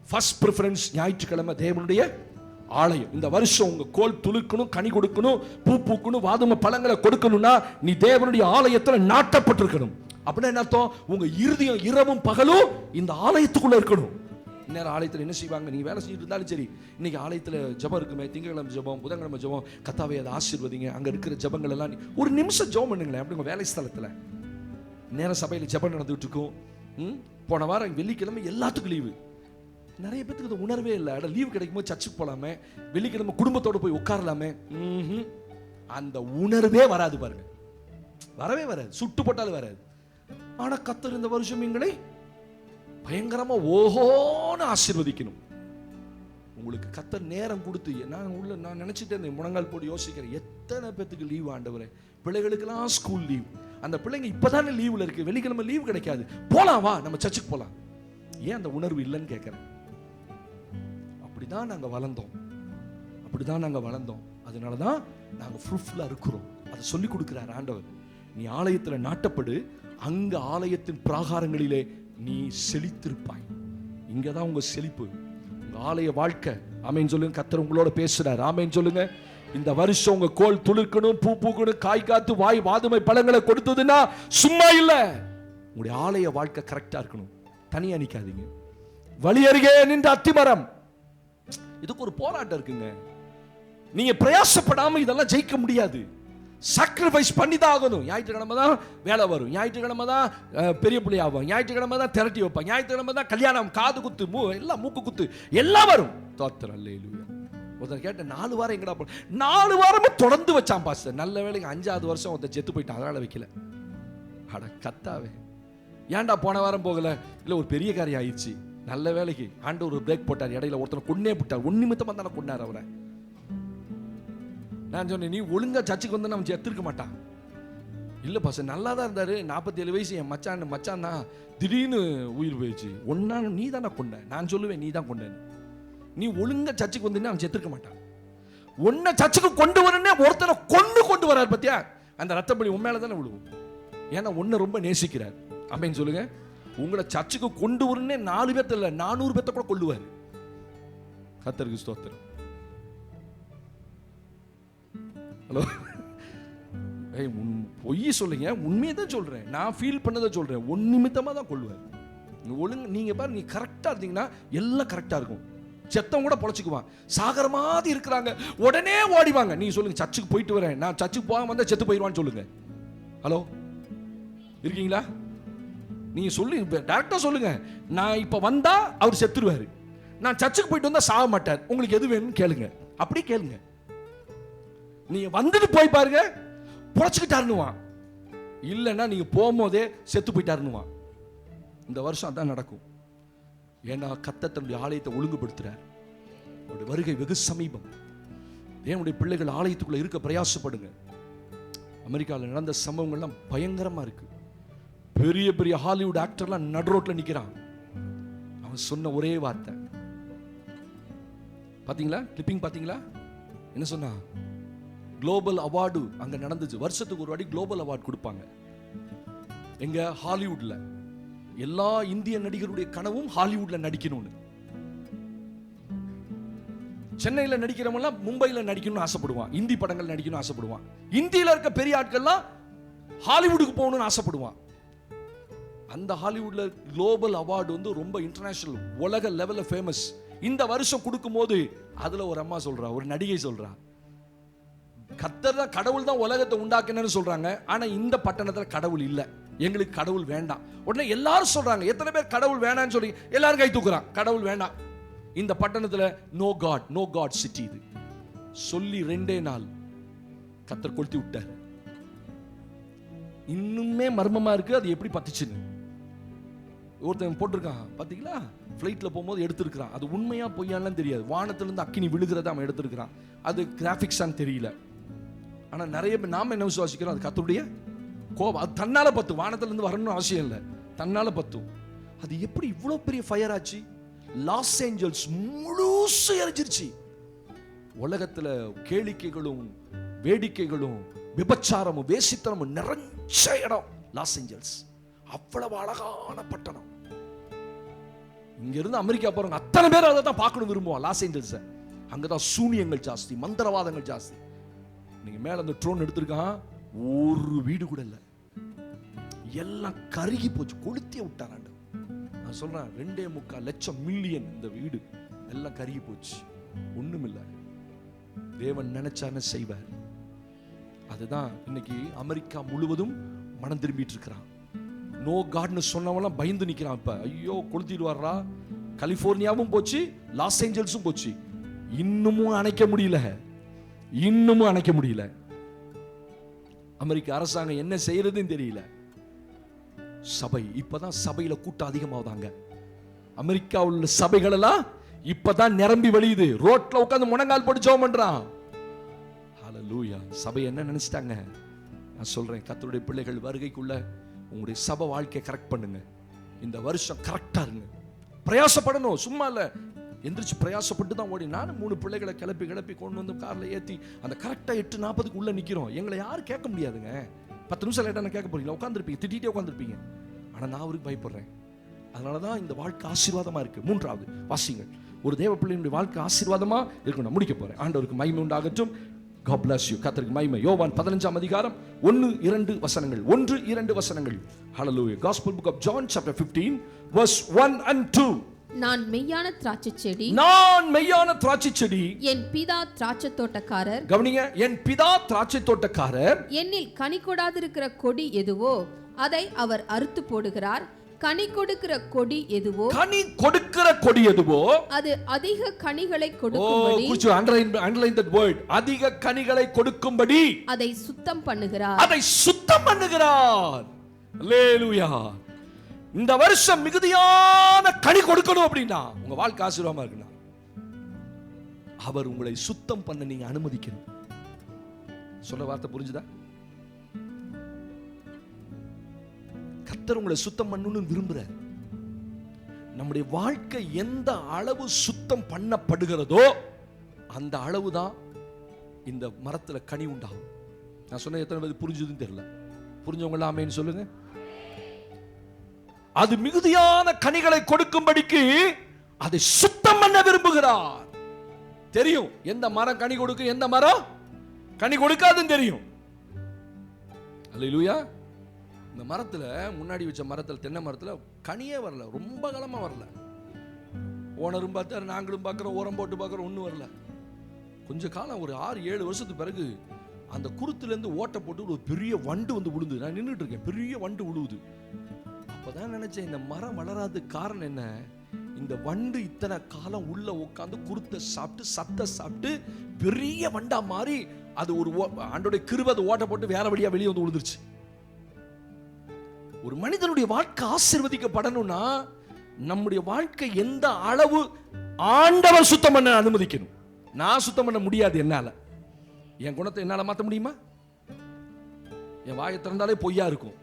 Speaker 1: ஃபர்ஸ்ட் ப்ரிஃபரன்ஸ் ஞாயிற்றுக்கிழமை தேவனுடைய ஆலயம். இந்த வருஷம் உங்க கோல் துளுக்கணும், கனி கொடுக்கணும், பூ பூக்கணும், வாதும பழங்களை கொடுக்கணும்னா நீ தேவனுடைய ஆலயத்துல நாட்டப்பட்டிருக்கணும். அப்படின்னா என்ன அர்த்தம்? உங்க இருதயம் இரவும் பகலும் இந்த ஆலயத்துக்குள்ள இருக்கணும். நேரம் ஆலயத்தில் என்ன செய்வாங்க? நீங்க வேலை செஞ்சுட்டு இருந்தாலும் சரி, இன்னைக்கு ஆலயத்தில் ஜபம் இருக்குமே, திங்கட்கிழமை ஜபம், புதன்கிழமை ஜபம், கர்த்தாவே அதை ஆசீர்வதிங்க, அங்க இருக்கிற ஜபங்கள் எல்லாம் ஒரு நிமிஷம் ஜபம் பண்ணுங்களேன். அப்படி உங்க வேலை ஸ்தலத்துல நேரம் சபையில் ஜபம் நடந்துட்டு இருக்கும். போன வாரம் வெள்ளிக்கிழமை எல்லாத்துக்கும் லீவு. நிறைய பேருக்கு அது உணர்வே இல்லை. லீவு கிடைக்கும் போது சர்ச்சுக்கு போலாமே, வெள்ளிக்கிழமை குடும்பத்தோட போய் உட்காரலாமே, அந்த உணர்வே வராது பாருங்க. வரவே வராது, சுட்டு போட்டாலும் வராது. ஆனா கர்த்தர் இந்த வருஷம் எங்களை பயங்கரமா ஓஹோன்னு ஆசீர்வதிக்கணும். உங்களுக்கு கர்த்தர் நேரம் கொடுத்து, நான் நினைச்சிட்டு இருந்தேன், முழங்கால் போட்டு யோசிக்கிறேன், எத்தனை பேத்துக்கு லீவ் ஆண்டவரே, பிள்ளைகளுக்கெல்லாம் ஸ்கூல் லீவ், அந்த பிள்ளைங்க இப்பதானே லீவ்ல இருக்கு, வெள்ளிக்கிழமை லீவ் கிடைக்காது, போலாம் வா நம்ம சர்ச்சுக்கு போலாம். ஏன் அந்த உணர்வு இல்லைன்னு கேட்கிறேன். அப்படிதான் நாங்க வளர்ந்தோம், அப்படிதான் நாங்க வளர்ந்தோம். அதனாலதான் நாங்க ஃப்ரூட்ஃபுல்லா இருக்கிறோம். அதை சொல்லி கொடுக்கிறார் ஆண்டவர். நீ ஆலயத்துல நாட்டப்படு, அங்க ஆலயத்தின் பிராகாரங்களிலே நீ செழித்திருப்பாய். இங்கதான் உங்க செழிப்பு, உங்க ஆலய வாழ்க்கை. ஆமென் சொல்லுங்க. கர்த்தர் உங்களோட பேசுறார். ஆமென் சொல்லுங்க. இந்த வருஷம் உங்க கோல் துளிர்க்கணும், பூ பூக்கணும், காய் காத்து வாய் வாதுமை பழங்களை கொடுத்ததுன்னா சும்மா இல்ல. உங்களுடைய ஆலய வாழ்க்கை கரெக்டா இருக்கணும். தனியா நிக்காதீங்க. வழி அருகே நின்ற அத்திமரம், இதுக்கு ஒரு போராட்டம் இருக்குங்க. நீங்க பிரயாசப்படாம இதெல்லாம் ஜெயிக்க முடியாது. சாக்ரிஃபைஸ் பண்ணி தான் ஆகணும். ஞாயிற்றுக்கிழமை தான் வேலை வரும், ஞாயிற்றுக்கிழமை தான் பெரிய பிள்ளை ஆகும், ஞாயிற்றுக்கிழமை தான் திரட்டி வைப்பாங்க, ஞாயிற்றுக்கிழமை தான் கல்யாணம், காது குத்து, எல்லாம் மூக்கு குத்து எல்லாம் வரும். தோத்திரம் அல்லேலூயா. ஒருத்தர் கேட்ட 4 வாரம் எங்கடா போ? 4 வாரமும் தொடர்ந்து வச்சான் பாஸ்டர். நல்ல வேளைக்கு 5வது வருஷம் ஒருத்தர் செத்து போயிட்டான், அதனால வைக்கல. அட கத்தாவே, ஏன்டா போன வாரம் போகல? இல்ல ஒரு பெரிய காரியம் ஆயிடுச்சு. நல்ல வேலைக்கு ஆண்டவர் ஒரு பிரேக் போட்டார். இடையில ஒருத்தனை கொன்னே விட்டார். நிமித்தமா தானே கொண்டார் அவரை. நான் சொன்னேன், நீ ஒழுங்கா சர்ச்சுக்கு வந்து நம்ம செத்துருக்க மாட்டான். இல்ல பாஸ்டர் நல்லா தான் இருந்தாரு, 47 வயசு, என் மச்சான் தான் திடீர்னு உயிர் போயிடுச்சு. ஒன்னா நீ தானே கொண்ட? நான் சொல்லுவேன் நீ தான் கொண்ட. நீ ஒழுங்கா சர்ச்சுக்கு வந்து அவன் செத்துருக்க மாட்டான். ஒன்ன சர்ச்சுக்கு கொண்டு வரனே ஒருத்தனை கொண்டு வரார் பத்தியா, அந்த ரத்தப்படி உன் மேல தானே விழுவும். ஏன்னா உன்னை ரொம்ப நேசிக்கிறார். அப்படின்னு சொல்லுங்க. உங்களை சர்ச்சுக்கு கொண்டு வரனே 4 பேர்த்த இல்ல 400 பேர்த்த கூட கொள்ளுவார். கர்த்தருக்கு ஸ்தோத்திரம். ஹலோ, பொய் சொல்லுங்க, உண்மையை தான் சொல்றேன். நான் ஃபீல் பண்ணதை சொல்றேன். நிமித்தமா தான் கொள்ளுவார். ஒழுங்கு நீங்க பாரு, நீ கரெக்டா இருந்தீங்கன்னா எல்லாம் கரெக்டா இருக்கும். செத்தம் கூட பொழைச்சிக்குவான். சாகர மாதிரி இருக்கிறாங்க, உடனே ஓடிவாங்க. நீங்க சொல்லுங்க, சர்ச்சுக்கு போயிட்டு வரேன், நான் சர்ச்சுக்கு போகாம வந்தா செத்து போயிடுவான்னு சொல்லுங்க. ஹலோ, இருக்கீங்களா? நீங்க சொல்லு, டைரக்டா சொல்லுங்க, நான் இப்ப வந்தா அவர் செத்துருவாரு, நான் சர்ச்சுக்கு போயிட்டு வந்தா சாக மாட்டார், உங்களுக்கு எது வேணும்னு கேளுங்க. அப்படி கேளுங்க. நீங்க வந்துட்டு போய் பாருங்க, பொழைச்சுக்கிட்டாருன்னுவான். இல்லைன்னா நீங்க போகும்போதே செத்து போயிட்டாருன்னுவான். இந்த வருஷம் அதான் நடக்கும். ஏன்னா கர்த்தர் தன்னுடைய ஆலயத்தை ஒழுங்குபடுத்துறார். அவருடைய வருகை வெகு சமீபம். தேவனுடைய பிள்ளைகள் ஆலயத்துக்குள்ள இருக்க பிரயாசப்படுங்க. அமெரிக்காவில் நடந்த சம்பவங்கள்லாம் பயங்கரமா இருக்கு. பெரிய பெரிய ஹாலிவுட் ஆக்டர்லாம் நடு ரோட்ல நிக்கிறான். அவன் சொன்ன ஒரே வார்த்தை பாத்தீங்களா? கிளிப்பிங் பாத்தீங்களா? என்ன சொன்னா? குளோபல் அவார்டு அங்க நடந்துச்சு. வருஷத்துக்கு ஒரு வாட்டி குளோபல் அவார்டு கொடுப்பாங்க. எங்க? ஹாலிவுட்ல. எல்லா இந்திய நடிகருடைய கனவும் ஹாலிவுட்ல நடிக்கணும்னு. சென்னையில நடிக்கிறவங்க மும்பைல நடிக்கணும்னு ஆசைப்படுவான். இந்தி படங்கள் நடிக்கணும்னு ஆசைப்படுவான். இந்தியில இருக்க பெரிய ஆட்கள்லாம் ஹாலிவுட்டுக்கு போகணும்னு ஆசைப்படுவான். அந்த ஹாலிவுட்ல குளோபல் அவார்டு வந்து ரொம்ப இன்டர்நேஷனல், உலக லெவல்ல ஃபேமஸ். இந்த வருஷம் கொடுக்கும் போது அதுல ஒரு அம்மா சொல்றா, ஒரு நடிகை சொல்றா, கர்த்தர் தான், கடவுள் தான் உலகத்தை உண்டாக்கினு சொல்றாங்க. ஆனா இந்த பட்டணத்துல கடவுள் இல்ல. எங்களுக்கு கடவுள் வேண்டாம். உடனே எல்லாரும் சொல்றாங்க. எத்தனை பேர் கடவுள் வேண்டாம்னு சொல்லி எல்லாரும் கை தூக்குறான். கடவுள் வேண்டாம். இந்த பட்டணத்துல நோ காட் சிட்டி. இது சொல்லி 2 நாள் கர்த்தர் கொளுத்தி விட்டார். இன்னுமே மர்மமா இருக்கு அது எப்படி பத்துச்சுன்னு. ஒருத்தன் போட்டிருக்கான் பாத்தீங்களா, ஃபிளைட்ல போகும்போது எடுத்திருக்கிறான். அது உண்மையா பொய்யான்னு தெரியாது. வானத்திலிருந்து அக்கினி விழுகிறத அவன் எடுத்திருக்கிறான். அது கிராபிக்ஸான்னு தெரியல. ஆனா நிறைய பேர் நாம என்ன விசுவாசிக்கிறோம், அது கர்த்தருடைய கோபம். அது தன்னால பத்தும். வானத்திலிருந்து வரணும்னு அவசியம் இல்லை, தன்னால பத்தும். அது எப்படி இவ்வளவு பெரிய ஃபயர் ஆச்சு? லாஸ் ஏஞ்சல்ஸ் முழுசு எரிஞ்சிருச்சு. உலகத்துல கேளிக்கைகளும் வேடிக்கைகளும் விபச்சாரமும் வேசித்தனமும் நிறைஞ்ச இடம் லாஸ் ஏஞ்சல்ஸ். அவ்வளவு அழகான பட்டணம். இங்க இருந்து அமெரிக்கா போறவங்க அத்தனை பேர் அதை தான் பார்க்கணும் விரும்புவோம், லாஸ் ஏஞ்சல்ஸ். அங்கதான் சூனியங்கள் ஜாஸ்தி, மந்திரவாதங்கள் ஜாஸ்தி. நீங்க மேல அந்த ட்ரோன் எடுத்திருக்கான், ஒரு வீடு கூட இல்ல, எல்லாம் கருகி போச்சு, கொளுத்திய விட்டாராண்ட. நான் சொல்றேன் 2.25 லட்சம் மில்லியன் இந்த வீடு எல்லாம் கருகி போச்சு, ஒண்ணுமில்ல. தேவன் நினைச்சான செய்வார். அதுதான் இன்னைக்கு அமெரிக்கா முழுவதும் மனம் திரும்பிட்டு இருக்கிறான். நோ காட்னு சொன்னவெல்லாம் பயந்து நிக்கிறான். இப்ப ஐயோ கொளுத்திடுவாரா. கலிபோர்னியாவும் போச்சு, லாஸ் ஏஞ்சல்ஸும் போச்சு. இன்னமும் அணைக்க முடியல. அமெரிக்க அரசாங்கம் என்ன செய்யறதுன்னு தெரியல. சபை இப்பதான் சபையில கூட்டம் அதிகமாவதாங்க. அமெரிக்காவில் உள்ள சபைகள் எல்லாம் இப்பதான் நிரம்பி வழியுது. ரோட்ல உட்கார்ந்து முழங்கால் போட்டு ஜெபம் பண்றான். ஹல்லேலூயா. சபை என்ன நினைச்சிட்டாங்க? நான் சொல்றேன், கர்த்தருடைய பிள்ளைகள் வருகைக்குள்ள உங்களுடைய சபை வாழ்க்கையை கரெக்ட் பண்ணுங்க. இந்த வருஷம் கரெக்டா இருங்க. பிரயாசப்படணும், சும்மா இல்ல. எந்திரிச்சு பிரயாசப்பட்டு தான் ஓடி. நானும் 3 பிள்ளைகளை கிளப்பி கொண்டு வந்து கார்ல ஏத்தி அந்த கரெக்டா 8:40 உள்ள நிக்கிறோம். எங்களை யாரும் கேட்க முடியாதுங்க. 10 நிமிஷம் லேட்டா கேட்க போறீங்களா? உட்காந்துருப்பீங்க, திட்டிகிட்டே உட்காந்துருப்பீங்க. ஆனா நான் அவருக்கு பயப்படுறேன். அதனாலதான் இந்த வாழ்க்கை ஆசீர்வாதமா இருக்கு. 3வது வாசிங்கள். ஒரு தேவ பிள்ளையினுடைய வாழ்க்கை ஆசீர்வாதமா இருக்கணும். நான் முடிக்க போறேன். ஆண்டவருக்கு மகிமை உண்டாகட்டும். God bless you. கர்த்தருக்கு மகிமை. யோவான் 15ஆம் அதிகாரம் 1-2 வசனங்கள். 1-2 வசனங்கள். Hallelujah. Gospel book of John chapter 15 verse 1 and 2.
Speaker 2: நான் மெய்யான திராட்சை செடி, என் பிதா திராட்சை தோட்டக்காரர். கவனிங்க, என் பிதா திராட்சை தோட்டக்காரர். என்னில் கனி கொடாதிருக்கிற கொடி எதுவோ அதை அவர் அறுத்து போடுகிறார். கனி கொடுக்கிற கொடி எதுவோ அது அதிக கனிகளை கொடுக்கும்படி, underline that word, அதிக கனிகளை கொடுக்கும்படி அதை சுத்தம் பண்ணுகிறார். அல்லேலூயா. இந்த வருஷம் மிகுதியான கனி கொடுக்கணும் அப்படின்னா, உங்க வாழ்க்கை ஆசீர்வாதமா இருக்குன்னா, அவர் உங்களை சுத்தம் பண்ண நீங்க அனுமதிக்கணும். சொல்ல வார்த்தை புரிஞ்சுதா? கர்த்தர் உங்களை சுத்தம் பண்ணணும்னு விரும்புறார். நம்முடைய வாழ்க்கை எந்த அளவு சுத்தம் பண்ணப்படுகிறதோ அந்த அளவுதான் இந்த மரத்துல கனி உண்டாகும். நான் சொன்ன எத்தனை பேர் புரிஞ்சதுன்னு தெரியல. புரிஞ்சவங்க ஆமென் சொல்லுங்க. அது மிகுதியான கனிகளை கொடுக்கும்படிக்கு அதை சுத்தம் பண்ண விரும்புகிறார். தெரியும் எந்த மரம் கனி கொடுக்கும், எந்த மரம் கனி கொடுக்காதுன்னு தெரியும். அல்லேலூயா. இந்த மரத்துல, முன்னாடி வச்ச மரத்துல, தென்னை மரத்துல கனியே வரல, ரொம்ப காலமா வரல. ஓனரும் பார்த்தாரு, நாங்களும் பார்க்கிறோம், உரம் போட்டு பார்க்கிறோம், ஒன்றும் வரல. கொஞ்ச காலம், ஒரு 6-7 வருஷத்துக்கு பிறகு அந்த குருத்துல இருந்து ஓட்டை போட்டு ஒரு பெரிய வண்டு வந்து விழுந்து. நான் நின்றுட்டு இருக்கேன், பெரிய வண்டு விழுவுது. அப்பதான் நினைச்சேன், இந்த மரம் வளராது காரணம் என்ன? இந்த வண்டு இத்தனை காலம் உள்ள உட்கார்ந்து குருத்தை சாப்பிட்டு சத்தை சாப்பிட்டு பெரிய வண்டா மாறி அது ஒரு ஆண்டோட கிருபை அது ஓட்ட போட்டு வேற வழியா வெளியே வந்து விழுந்துருச்சு. ஒரு மனிதனுடைய வாழ்க்கை ஆசீர்வதிக்கப்படணும்னா நம்முடைய வாழ்க்கை எந்த அளவு ஆண்டவர் சுத்தம் பண்ண அனுமதிக்கணும். நான் சுத்தம் பண்ண முடியாது. என்னால என் குணத்தை என்னால மாற்ற முடியுமா? என் வாயை திறந்தாலே பொய்யா இருக்கும்.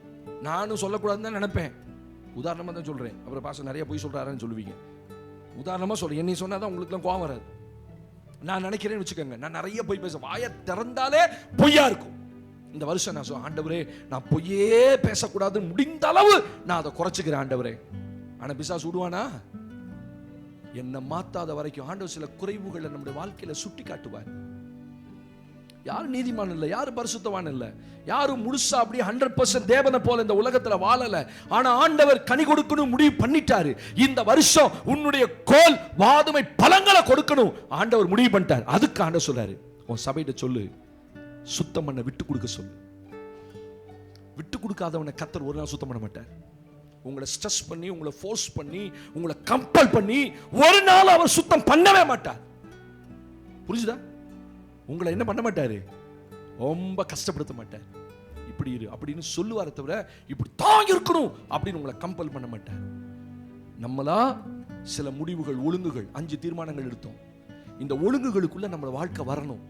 Speaker 2: நானும் சொல்லக்கூடாதுன்னு தான் நினைப்பேன். உதாரணமா தான் சொல்றேன். அப்புறம் பாச நிறைய பொய் சொல்றாருன்னு சொல்லுவீங்க. உதாரணமா சொல்றேன். என்னை சொன்னாதான் உங்களுக்குலாம் கோவம் வராது. நான் நினைக்கிறேன்னு வச்சுக்கோங்க, நான் நிறைய பொய் பேச, வாயை திறந்தாலே பொய்யா இருக்கும். இந்த வருஷம் நான் சொல்ல, ஆண்டவரே நான் பொய்யே பேசக்கூடாது, முடிந்த அளவு நான் அதை குறைச்சிக்கிறேன் ஆண்டவரே. ஆனா பிசாசு விடுவானா? என்னை மாத்தாத வரைக்கும் ஆண்டவர் சில குறைவுகளை நம்முடைய வாழ்க்கையில சுட்டி காட்டுவார். யாரும் நீதிமான் இல்லை, யாரும் பரிசுத்தவான் இல்லை, யாரும் முழுசா அப்படியே 100% தேவனை போல இந்த உலகத்துல வாழல. ஆனா ஆண்டவர் கனி கொடுக்கணும் முடிவு பண்ணிட்டாரு. இந்த வருஷம் உன்னுடைய கோல் வாதுமை பழங்களை கொடுக்கணும் ஆண்டவர் முடிவு பண்ணிட்டார். அதுக்கு ஆண்டவர் சொல்றாரு, உன் சபையிட்ட சொல்லு, சுத்தம் பண்ண விட்டு கொடுக்க சொல்லு.
Speaker 1: விட்டு கொடுக்காதவனை கர்த்தர் ஒரு நாள் சுத்தம் பண்ண மாட்டார். உங்களை ஸ்ட்ரெஸ் பண்ணி, உங்களை ஃபோர்ஸ் பண்ணி, உங்களை கம்பல் பண்ணி ஒரு நாள் அவர் சுத்தம் பண்ணவே மாட்டார். புரிஞ்சுதா? உங்களை என்ன பண்ண மாட்டாரு, ரொம்ப கஷ்டப்படுத்த மாட்டார். இப்படி இரு அப்படின்னு சொல்லுவார தவிர இப்படி தான் இருக்கணும் அப்படின்னு உங்களை கம்பல் பண்ண மாட்டார். நம்மளா சில முடிவுகள், ஒழுங்குகள், 5 தீர்மானங்கள் எடுத்தோம். இந்த ஒழுங்குகளுக்குள்ள நம்ம வாழ்க்கை வரணும்.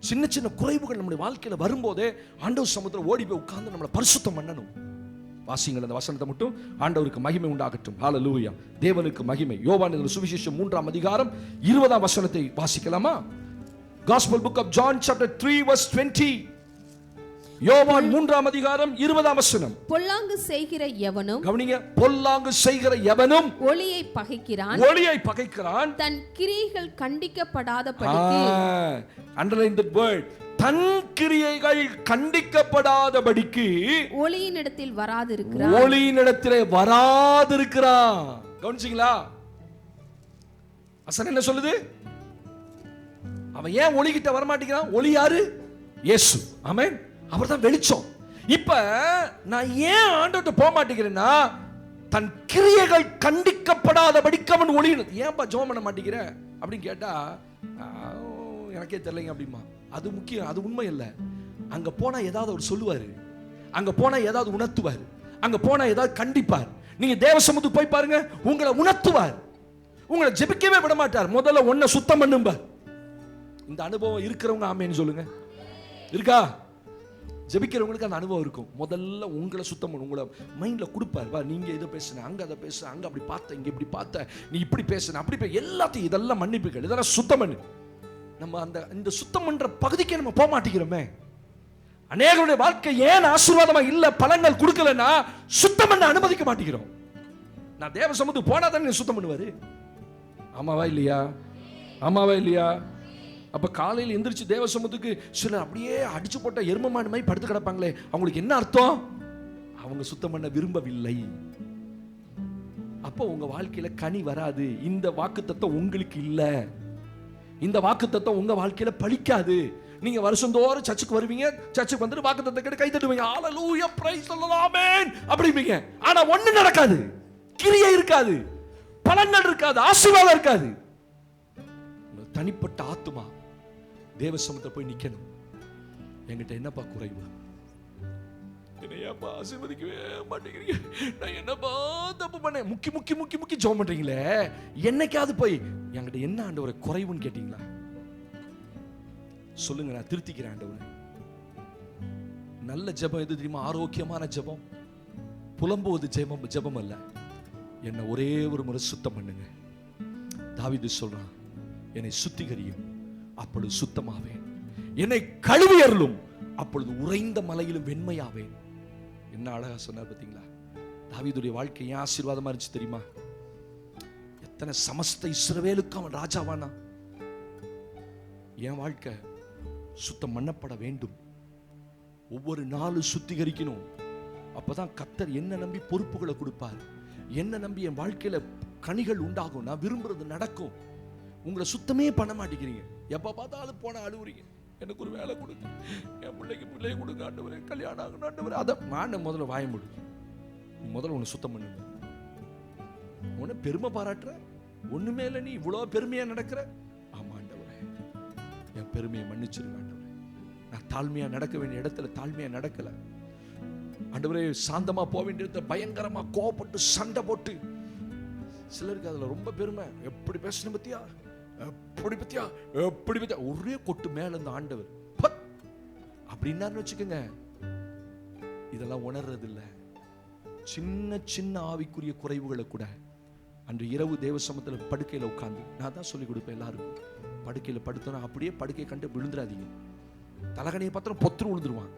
Speaker 1: சின்ன சின்ன குறைவுகள் நம்முடைய வாழ்க்கையில வரும்போதே ஆண்டவர் சமூகத்துல ஓடி போய் உட்கார்ந்து நம்மளை பரிசுத்தம் பண்ணணும். வாசிங்கள் அந்த வசனத்தை மட்டும். ஆண்டவருக்கு மகிமை உண்டாகட்டும். ஹல்லேலூயா, தேவனுக்கு மகிமை. யோவான் சுவிசேஷம் 3ஆம் அதிகாரம் 20ஆம் வசனத்தை வாசிக்கலாமா? Gospel book of John chapter 3 verse 20. யோவான் 3ஆம் அதிகாரம் 20ஆம் வசனம்.
Speaker 2: பொல்லாங்கு செய்கிற எவனும்,
Speaker 1: கவனிங்க, பொல்லாங்கு செய்கிற எவனும்
Speaker 2: ஒளியை பகைக்கிறான்,
Speaker 1: ஒளியை பகைக்கிறான்,
Speaker 2: தன் கிரியைகள் கண்டிக்கப்படாதபடிக்கு.
Speaker 1: Underline that word. தன் கிரியைகள் கண்டிக்கப்படாதபடிக்கு
Speaker 2: ஒளியினிடத்தில் வராதிருக்கிறான்.
Speaker 1: ஒளியினிடத்திலே வராதிருக்கிறான். கவனிச்சீங்களா? வசனம் என்ன சொல்லுது? அவன் ஏன் ஒளிகிட்ட வரமாட்டேங்கிறான்? ஒளி யாரு? இயேசு. ஆமென். அவர்தான் வெளிச்சம். இப்ப நான் ஏன் ஆண்டவர்ட்ட போக மாட்டேங்கிறேன்னா, தன் கிரியைகள் கண்டிக்கப்படாதபடிக்கு அவன் ஒளி. ஏன்பா ஜெபம் பண்ண மாட்டேங்கிற அப்படின்னு கேட்டா, எனக்கே தெரியலைங்க அப்படிமா. அது முக்கியம், அது உண்மை இல்லை. அங்க போனா ஏதாவது அவர் சொல்லுவாரு, அங்க போனா ஏதாவது உணர்த்துவார், அங்க போனா ஏதாவது கண்டிப்பார். நீங்க தேவ சமூகத்துக்கு போய் பாருங்க, உங்களை உணர்த்துவார், உங்களை ஜெபிக்கவே விட மாட்டார். முதல்ல ஒன்ன சுத்தம் பண்ணும்ப. இந்த அனுபவம் இருக்கிறவங்க ஆமேன்னு சொல்லுங்க. இருக்கா? ஜெபிக்கிறவங்களுக்கு அந்த அனுபவம் இருக்கும். முதல்ல உங்களை சுத்தம் பண்ணு, உங்களை மைண்ட்ல கொடுப்பார். வா, நீங்க இதை பேசுன, அங்க அதை பேச, அங்க அப்படி பார்த்த, இங்க இப்படி பார்த்த, நீ இப்படி பேசுன, அப்படி எல்லாத்தையும் இதெல்லாம் மன்னிப்புகள், இதெல்லாம் சுத்தம் பண்ணு. நம்ம அந்த இந்த சுத்தம் பண்ற பகுதிக்கே நம்ம போக மாட்டேங்கிறோமே. அநேகருடைய வாழ்க்கை ஏன் ஆசீர்வாதமா இல்ல, பலன்கள் கொடுக்கலன்னா சுத்தம் பண்ண அனுமதிக்க மாட்டேங்கிறோம். நான் தேவ சமூகத்துக்கு போனா தானே சுத்தம் பண்ணுவாரு. ஆமாவா இல்லையா? ஆமாவா இல்லையா? அப்ப காலையில் எந்திரிச்சு தேவ சமூகத்துக்கு சிலர் அப்படியே அடிச்சு போட்ட எருமமாடு மாதிரி படுத்து கிடப்பாங்களே, அவங்களுக்கு என்ன அர்த்தம்? அவங்க சுத்தம் பண்ண விரும்பவில்லை. அப்போ உங்க வாழ்க்கையில கனி வராது. இந்த வாக்குத்தத்தம் உங்களுக்கு இல்ல. இந்த வாக்குத்தத்தம் உங்க வாழ்க்கையில பலிக்காது. நீங்க வருஷந்தோறும் சர்ச்சுக்கு வருவீங்க, சர்ச்சுக்கு வந்துட்டு வாக்குத்தத்தம் கேட்டு கை தட்டுவீங்க, ஹல்லேலூயா பிரைஸ் தி லார்ட் ஆமென் அப்படிம்பீங்க. ஆனா ஒண்ணு நடக்காது, கிரியை இருக்காது, பலன்கள் இருக்காது, ஆசீர்வாதம் இருக்காது. தனிப்பட்ட ஆத்துமா தேவ சமூகத்துல போய் நிக்கணும். என்கிட்ட என்னப்பா குறைவு? என்னையாப்பா ஆசீர்வதிக்கவே மாட்டேங்கிறீங்க, நான் என்னப்பா தப்பு பண்ணேன்? முக்கி முக்கி முக்கி முக்கி ஜெபம் பண்றீங்களே, என்னைக்காவது போய் என்கிட்ட என்ன ஆண்டவரே குறைவுன்னு கேட்டீங்களா? சொல்லுங்க, நான் திருத்திக்கிறேன் ஆண்டவரே. நல்ல ஜெபம் எது தெரியுமா? ஆரோக்கியமான ஜெபம், புலம்புவது ஜெபம் அல்ல. என்ன ஒரே ஒரு முறை சுத்தம் பண்ணுங்க. தாவீது சொல்றான், என்னை சுத்திகரியும், அப்பொழுது சுத்தமாவேன். என்னை கழுவி அருளும், அப்பொழுது உறைந்த மலையிலும் வெண்மையாவேன். என்ன அழகா சொன்னார் பார்த்தீங்களா? தாவீதுடைய வாழ்க்கை ஏன் ஆசீர்வாதமா இருந்துச்சு தெரியுமா? எத்தனை சமஸ்த இஸ்ரவேலுக்கு அவன் ராஜாவானா. என் வாழ்க்கை சுத்தம் பண்ணப்பட வேண்டும். ஒவ்வொரு நாளும் சுத்திகரிக்கணும். அப்பதான் கர்த்தர் என்ன நம்பி பொறுப்புகளை கொடுப்பார். என்ன நம்பி என் வாழ்க்கையில கனிகள் உண்டாகும், நான் விரும்புறது நடக்கும். உங்களை சுத்தமே பண்ண மாட்டேங்கிறீங்க. எப்ப பார்த்தாலும் போன அழுவுறீங்க, எனக்கு ஒரு வேலை கொடுங்க, என் பிள்ளைக்கு பிள்ளைய கொடுங்க ஆண்டவரே, கல்யாணம் ஆகணும் ஆண்டவரே. அதை நான் முதல்ல வாய முடியும். முதல்ல உன்னை சுத்தம் பண்ணுங்க. உன்னை பெருமை பாராட்டுற ஒண்ணுமே இல்லை, நீ இவ்வளவு பெருமையா நடக்கிற. ஆமா ஆண்டவரே, என் பெருமையை மன்னிச்சிருங்க ஆண்டவரே. நான் தாழ்மையா நடக்க வேண்டிய இடத்துல தாழ்மையா நடக்கல ஆண்டவரே. சாந்தமா போக வேண்டிய இடத்துல பயங்கரமா கோவப்பட்டு சண்டை போட்டு, சிலருக்கு அதுல ரொம்ப பெருமை. எப்படி பேசணும் பத்தியா, எப்படி பத்தியா, எப்படி பத்தியா, ஒரே கொட்டு மேல இருந்த ஆண்டவர் அப்படின்னா வச்சுக்கோங்க. இதெல்லாம் உணர்றது இல்ல. சின்ன சின்ன ஆவிக்குரிய குறைவுகளை கூட அன்று இரவு தேவ சமூகத்துல படுக்கையில உட்கார்ந்து, நான் தான் சொல்லி கொடுப்பேன் எல்லாருக்கும், படுக்கையில படுத்தோன்னா அப்படியே படுக்கை கண்டு விழுந்துடாதீங்க. தலகணையை பத்திரம் பொத்துரு விழுந்துருவாங்க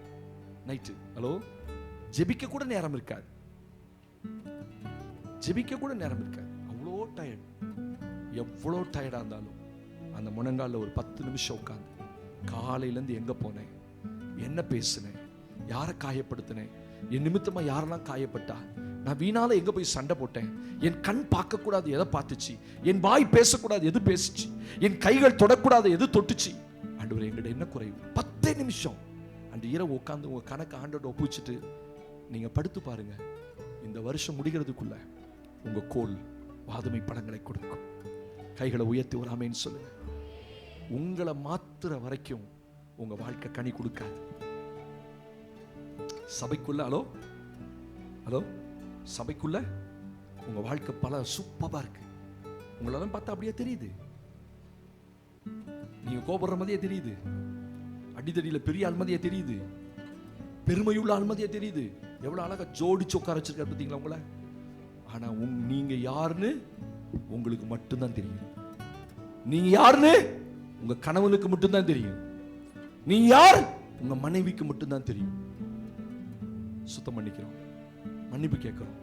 Speaker 1: நைட்டு. ஹலோ, ஜெபிக்க கூட நேரம் இருக்காது, ஜெபிக்க கூட நேரம் இருக்காது. அவ்வளோ டயர்ட். எவ்வளோ டயர்டா இருந்தாலும் அந்த முழங்கால ஒரு 10 நிமிஷம் உட்கார்ந்து, காலையிலேருந்து எங்க போனேன், என்ன பேசினேன், யாரை காயப்படுத்தினேன், என் நிமித்தமா யாரெல்லாம் காயப்பட்டா, நான் வீணால எங்க போய் சண்டை போட்டேன், என் கண் பார்க்க கூடாது எதை பார்த்துச்சு, என் வாய் பேசக்கூடாது எது பேசிச்சு, என் கைகள் தொடக்கூடாது எது தொட்டுச்சு. ஆண்டவரே, என்கிட்ட என்ன குறைவு? 10 நிமிஷம் அன்று இரவு உட்காந்து உங்க கணக்கு ஆண்டோட ஒப்புச்சிட்டு நீங்க படுத்து பாருங்க. இந்த வருஷம் முடிகிறதுக்குள்ள உங்க கோல் வாதுமை பழங்களை கொடுக்கும். கைகளை உயர்த்தி ஒரு ஆமென் சொல்லுங்க. உங்களை மாத்துற வரைக்கும் உங்க வாழ்க்கை கனி கொடுக்காது. சபைக்குள்ள ஹலோ சபைக்குள்ள உங்க வாழ்க்கை பல சூப்பரா இருக்கு. உங்களெல்லாம் பார்த்தா அப்படியே தெரியுது. நீங்க கோபுற மாதிரியே தெரியுது. அடிதடியில பெரிய ஆள்மதியே தெரியுது. பெருமையுள்ள ஆள்மதியே தெரியுது. எவ்வளவு அழகா ஜோடிச்சு உட்கார வச்சிருக்காரு பார்த்தீங்களா உங்களை. ஆனா நீங்க யாருன்னு உங்களுக்கு மட்டும்தான் தெரியும். நீங்க யாருன்னு உங்க கணவனுக்கு மட்டும்தான் தெரியும். நீங்க யார் உங்க மனைவிக்கு மட்டும்தான் தெரியும். சுத்தம் பண்ணிக்கிறோம், மன்னிப்பு கேட்கிறோம்,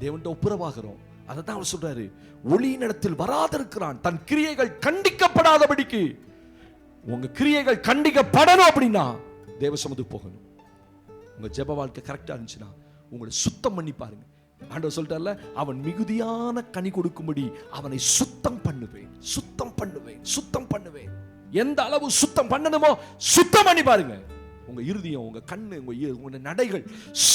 Speaker 1: தேவன்கிட்ட ஒப்புரவாகிறோம். அதான் அவர் சொல்றாரு, ஒளியினிடத்தில் வராதிருக்கிறான் தன் கிரியைகள் கண்டிக்கப்படாதபடிக்கு. உங்க கிரியைகள் கண்டிக்கப்படணும் அப்படின்னா தேவ சமூகத்துக்கு போகணும். உங்க ஜெப வாழ்க்கை கரெக்டா இருந்துச்சுன்னா உங்களை சுத்தம் பண்ணி பாருங்க. ஆண்டவர் சொல்லிட்டார்ல, அவன் மிகுதியான கனி கொடுக்கும்படி அவனை சுத்தம் பண்ணுவேன், சுத்தம் பண்ணுவேன், சுத்தம் பண்ணுவேன். எந்த அளவு சுத்தம் பண்ணணுமோ சுத்தம் பண்ணி பாருங்க. உங்க இருதயம், உங்க கண்ணு, உங்க நடைகள்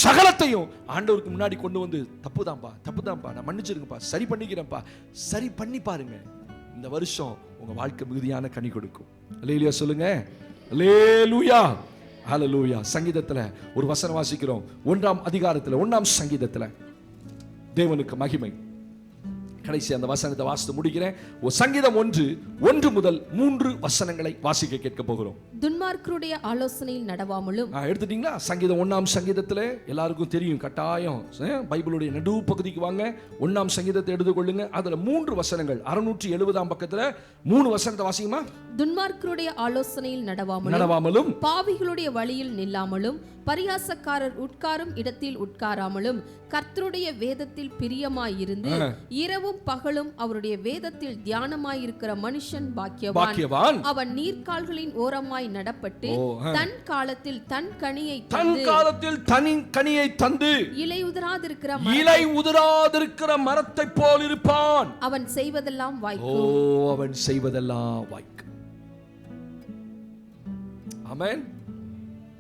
Speaker 1: சகலத்தையும் ஆண்டவருக்கு முன்னாடி கொண்டு வந்து தப்புதான்ப்பா நான் மன்னிச்சிருங்கப்பா, சரி பண்ணிக்கிறேன்ப்பா, சரி பண்ணி பாருங்க. இந்த வருஷம் உங்க வாழ்க்கை மிகுதியான கனி கொடுக்கும். அல்லேலூயா சொல்லுங்க. அல்லேலூயா, ஹல்லேலூயா. சங்கீதத்துல ஒரு வசனம் வாசிக்கிறோம். 1ஆம் அதிகாரத்துல 1ஆம் சங்கீதத்துல தேவனுக்கு மகிமை. கடைசி அந்த வசனத்தை வாசித்து முடிக்கிறேன். சங்கீதம் 1 முதல் 3 வசனங்களை வாசிக்க கேட்க போகிறோம்.
Speaker 2: துன்மார்க்கருடைய ஆலோசனையில் நடவாமலும்.
Speaker 1: எடுத்துட்டீங்களா? சங்கீதம் 1ஆம் சங்கீதத்துல எல்லாருக்கும் தெரியும், கட்டாயம் பைபிளுடைய நடு பகுதிக்கு வாங்க, 1ஆம் சங்கீதத்தை எடுத்துக்கொள்ளுங்க. அதுல 3 வசனங்கள், 670ஆம் பக்கத்துல 3 வசனத்தை வாசிக்குமா.
Speaker 2: துன்மார்க்கருடைய ஆலோசனையில்
Speaker 1: நடவாமலும்,
Speaker 2: பாவிகளுடைய வழியில் நில்லாமலும், பரியாசக்காரர் உட்காரும் இடத்தில் உட்காராமலும், கர்த்தருடைய வேதத்தில் பிரியமாயிருந்து இரவும் பகலும் அவருடைய வேதத்தில் தியானமாயிருக்கிற மனுஷன் பாக்கியவான். அவன் நீர்க்கால்களின் ஓரமாய் நடப்பட்டு தன் காலத்தில் தன் கனியை தந்து இலை உதிராதிருக்கிற மரத்தை போல் இருப்பான். அவன் செய்வதெல்லாம் வாய்க்கும். ஆமென்.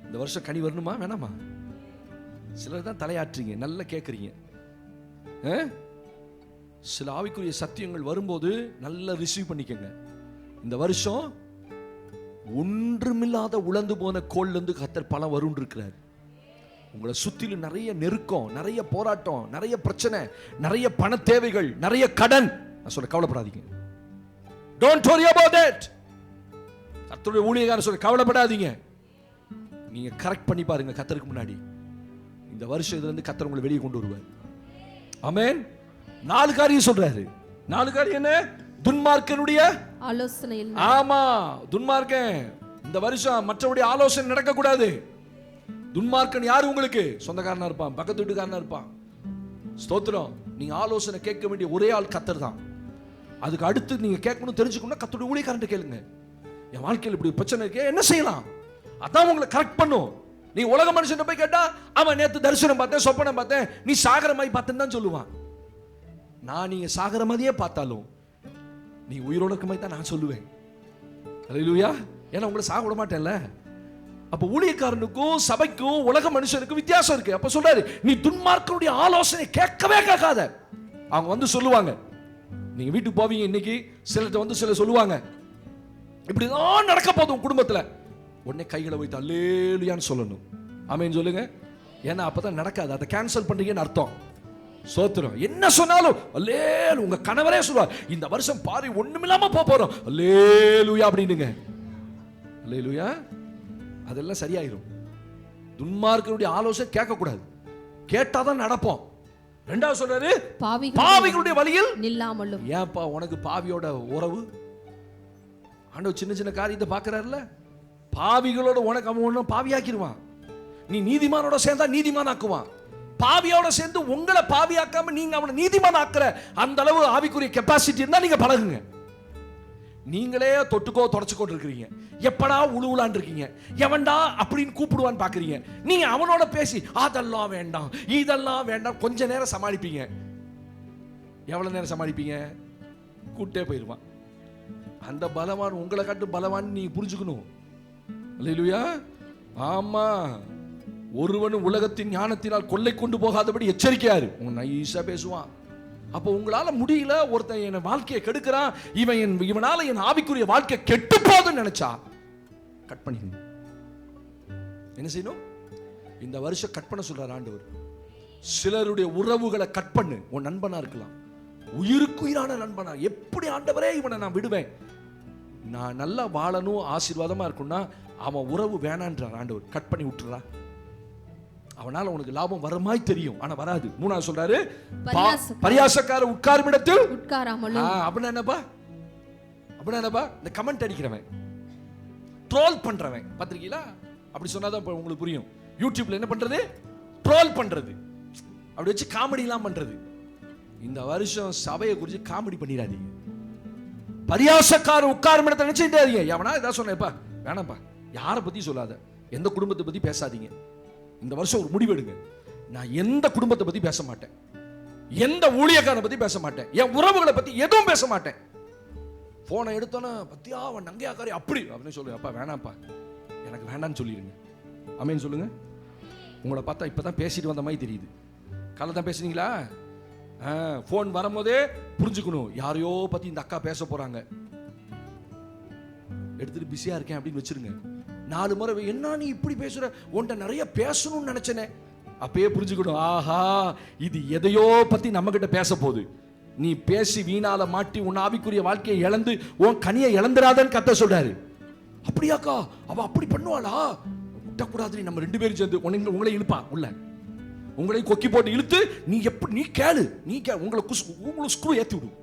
Speaker 2: இந்த வருஷம் கனி வரணுமா வேணாமா? சிலர் தான் தலையாட்டுறீங்க, நல்லா கேட்குறீங்க. சில ஆவிக்குரிய சத்தியங்கள் வரும்போது நல்லா ரிசீவ் பண்ணிக்கங்க. இந்த வருஷம் ஒன்றுமில்லாத உலர்ந்து போன கோல்ல இருந்து கர்த்தர் பலம் வரும் இருக்கிறார். உங்களை சுத்திலும் நிறைய நெருக்கம், நிறைய போராட்டம், நிறைய பிரச்சனை, நிறைய பண தேவைகள், நிறைய கடன். நான் சொல்ல கவலைப்படாதீங்க. Don't worry about that. கர்த்தருடைய ஊழியக்காரர் சொல்ல கவலைப்படாதீங்க. நீங்க கரெக்ட் பண்ணி பாருங்க கர்த்தருக்கு முன்னாடி. இந்த வருஷம் இதுல இருந்து கர்த்தர் உங்களை வெளியே கொண்டு வருவார். ஆமென். 4 காரியம் சொல்றாரு. 4 காரியம் என்ன? துன்மார்க்கனுடைய ஆலோசனையில்.
Speaker 1: ஆமா, துன்மார்க்கன் இந்த வருஷம் மற்றவருடைய ஆலோசனை நடக்க கூடாது. துன்மார்க்கன் யாரு? உங்களுக்கு சொந்தக்காரனா இருப்பான், பக்கத்து வீட்டுக்காரனா இருப்பான். ஸ்தோத்திரம். நீங்க ஆலோசனை கேட்க வேண்டிய ஒரே ஆள் கர்த்தர் தான். அதுக்கு அடுத்து நீங்க கேட்கணும், தெரிஞ்சுக்கணும்னா கர்த்தருடைய ஊழியக்காரன்ட்ட கேளுங்க. என் வாழ்க்கையில் இப்படி பிரச்சனை இருக்கு, என்ன செய்யலாம்? அதான் உங்களை கரெக்ட் பண்ணும். நீ உலக மனுஷன் போய் கேட்டா அவன் நேத்து தரிசனம் பார்த்தேன், சொப்பனம் பார்த்தேன், நீ சாகர மாதிரி பார்த்தேன்னு தான் சொல்லுவான். நான் நீங்க சாகர மாதிரியே பார்த்தாலும் நீ உயிரோட இருக்க மாதிரி தான் நான் சொல்லுவேன். அல்லேலூயா. ஏன்னா உங்களை சாக விட மாட்டேன்ல. அப்ப ஊழியக்காரனுக்கும் சபைக்கும் உலக மனுஷனுக்கும் வித்தியாசம் இருக்கு. அப்ப சொல்றாரு, நீ துன்மார்க்கனுடைய ஆலோசனை கேட்கவே கேட்காத. அவங்க வந்து சொல்லுவாங்க, நீங்க வீட்டுக்கு போவீங்க இன்னைக்கு, சிலர்கிட்ட வந்து சிலர் சொல்லுவாங்க, இப்படிதான் நடக்க போதும் உன் குடும்பத்துல. உடனே கைகளை வைத்து அல்லேலூயான்னு சொல்லணும். ஆமென் சொல்லுங்க. ஏன்னா அப்பதான் நடக்காது, அதை கேன்சல் பண்றீங்கன்னு அர்த்தம். சோத்திரம். என்ன சொன்னாலும் அல்லேலூயா. உங்க கணவரே சொல்வார், இந்த வருஷம் பாரு ஒண்ணுமில்லாம போறோம், அல்லேலூயா அப்படின்னுங்க. அல்லேலூயா. அதெல்லாம் சரியாயிரும். துன்மார்க்கனுடைய ஆலோசனை கேட்க கூடாது, கேட்டாதான் நடப்போம். 2வது சொல்றாரு, பாவிகளுடைய வழியில்
Speaker 2: நில்லாமலும்.
Speaker 1: ஏன்பா உனக்கு பாவியோட உறவு? ஆண்டவர் சின்ன சின்ன காரியத்தை பார்க்கறாருல. பாவிகளோட உனக்கு அவன் ஒன்றும் பாவியாக்கிடுவான். நீ நீதிமானோட சேர்ந்தா நீதிமான் ஆக்குவான். பாவியோட சேர்ந்து உங்களை பாவியாக்காம நீங்க அவனை நீதிமான் ஆக்குற அந்த அளவு ஆவிக்குரிய கெப்பாசிட்டி இருந்தா நீங்க பழகுங்க. நீங்களே தொட்டுக்கோ தொடச்சுக்கோட்டு இருக்கிறீங்க, எப்படா உழுவுலான் இருக்கீங்க, எவன்டா அப்படின்னு கூப்பிடுவான்னு பாக்குறீங்க. நீங்க அவனோட பேசி அதெல்லாம் வேண்டாம் இதெல்லாம் வேண்டாம் கொஞ்ச நேரம் சமாளிப்பீங்க. எவ்வளவு நேரம் சமாளிப்பீங்க? கூட்டே போயிருவான். அந்த பலவான் உங்களை காட்டு பலவான் நீங்க புரிஞ்சுக்கணும். அல்லேலூயா. ஆமா, ஒருவனும் உலகத்தின் ஞானத்தினால் கொள்ளை கொண்டு போகாதபடி எச்சரிக்கையாரு. உங்க நைஸா பேசுவான். அப்போ உங்களால முடியல, ஒருத்தன் என் வாழ்க்கையை கெடுக்கிறான், இவனால என் ஆவிக்குரிய வாழ்க்கை கெட்டு போகுதுன்னு நினைச்சா கட் பண்ணிக்கணும். என்ன செய்யணும்? இந்த வருஷம் கட் பண்ண சொல்றார் ஆண்டவர். சிலருடைய உறவுகளை கட் பண்ணு. உன் நண்பனா இருக்கலாம், உயிருக்குயிரான நண்பனா. எப்படி ஆண்டவரே இவனை நான் விடுவேன்? நான் நல்லா வாழணும், ஆசீர்வாதமா இருக்கும்னா அவன் உறவு வேணான்றார் ஆண்டவர். கட் பண்ணி விட்டுறா. அவனால உனக்கு லாபம் வரமாய் தெரியும், ஆனா வராது. மூணாவது சொல்றாரு, பரியாசக்கார உட்காரும் இடத்தில்
Speaker 2: உட்காராமலும்.
Speaker 1: அப்படின்னா என்னப்பா? இந்த கமெண்ட் அடிக்கிறவன், ட்ரோல் பண்றவன், பாத்திருக்கீங்களா? அப்படி சொன்னாதான் உங்களுக்கு புரியும். யூடியூப்ல என்ன பண்றது? ட்ரோல் பண்றது, அப்படி வச்சு காமெடி எல்லாம் பண்றது. இந்த வருஷம் சபையை குறித்து காமெடி பண்ணிடாதீங்க. பரியாசக்கார உட்காரும் இடத்தை நினைச்சுட்டாதீங்க. எவனா ஏதாவது சொன்னேப்பா, வேணாம்ப்பா, யாரை பத்தி சொல்லாத, எந்த குடும்பத்தை பத்தி பேசாதீங்க. இந்த வருஷம் ஒரு முடிவெடுங்க. நான் எந்த குடும்பத்தை பத்தி பேச மாட்டேன், எந்த ஊழியக்காரனை பத்தி பேச மாட்டேன், என் உறவுகளை பத்தி எதுவும் பேச மாட்டேன். போனை எடுத்தோன்னா பத்தியா அவன் நங்கையாக்காரி அப்படி அப்படின்னு சொல்லுங்க. அப்பா வேணாம்ப்பா, எனக்கு வேண்டான்னு சொல்லிடுங்க. ஆமென் சொல்லுங்க. உங்களை பார்த்தா இப்பதான் பேசிட்டு வந்த மாதிரி தெரியுது. காலை தான் பேசுனீங்களா? போன் வரும்போதே புரிஞ்சுக்கணும், யாரையோ பத்தி இந்த அக்கா பேச போறாங்க, எடுத்துட்டு பிஸியா இருக்கேன் அப்படின்னு வச்சிருங்க. 4 முறை என்ன நீ இப்படி பேசுற, உன்கிட்ட நிறைய பேசணும்னு நினைச்சனே, அப்பயே புரிஞ்சுக்கணும், ஆஹா இது எதையோ பத்தி நம்ம கிட்ட பேச போகுது. நீ பேசி வீணால மாட்டி உன் ஆவிக்குரிய வாழ்க்கையை இழந்து உன் கனியை இழந்துராதன்னு கத்த சொல்றாரு. அப்படியாக்கா அவ அப்படி பண்ணுவாளா? விட்டக்கூடாது. நம்ம 2 பேரும் சேர்ந்து உங்களை இழுப்பா உள்ள, உங்களை கொக்கி போட்டு இழுத்து நீ எப்படி நீ கேளு உங்களை ஸ்க்ரூ ஏத்தி விடும்.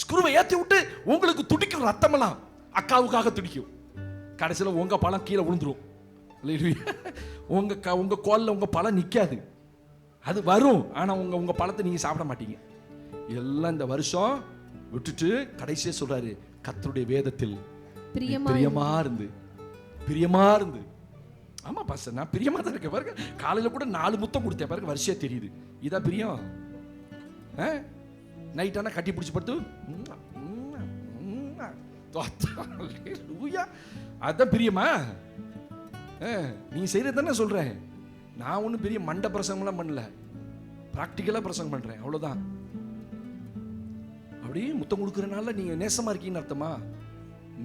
Speaker 1: ஸ்க்ரூவை ஏத்தி விட்டு உங்களுக்கு துடிக்கும் ரத்தமெல்லாம் அக்காவுக்காக துடிக்கும். கடைசியில் உங்க பழம் கீழே விழுந்துரும். உங்க கோல்ல உங்க பழம் நிக்காது, அது வரும், ஆனா உங்க பழத்தை நீங்க சாப்பிட மாட்டீங்க. எல்லாம் இந்த வருஷம் விட்டுட்டு கடைசியா சொல்றாரு, கர்த்தருடைய வேதத்தில் பிரியமா இருந்து. ஆமா பாஸ்டர், நான் பிரியமா தான் இருக்கேன் பாருங்க. காலையில கூட 4 முத்தம் கொடுத்தேன் பாருங்க, வரிசையா தெரியுது. இதா பிரியம்? நைட் ஆனா கட்டி பிடிச்சி படுத்து அதான் பிரியமா? நீ செய்யறது தானே சொல்றேன். நான் ஒன்னும் பெரிய மண்ட பிரசங்கம்லாம் பண்ணல, பிராக்டிக்கலா பிரசங்கம் பண்றேன், அவ்வளவுதான். அப்படியே முத்தம் கொடுக்கறனால நீங்க நேசமா இருக்கீங்கன்னு அர்த்தமா?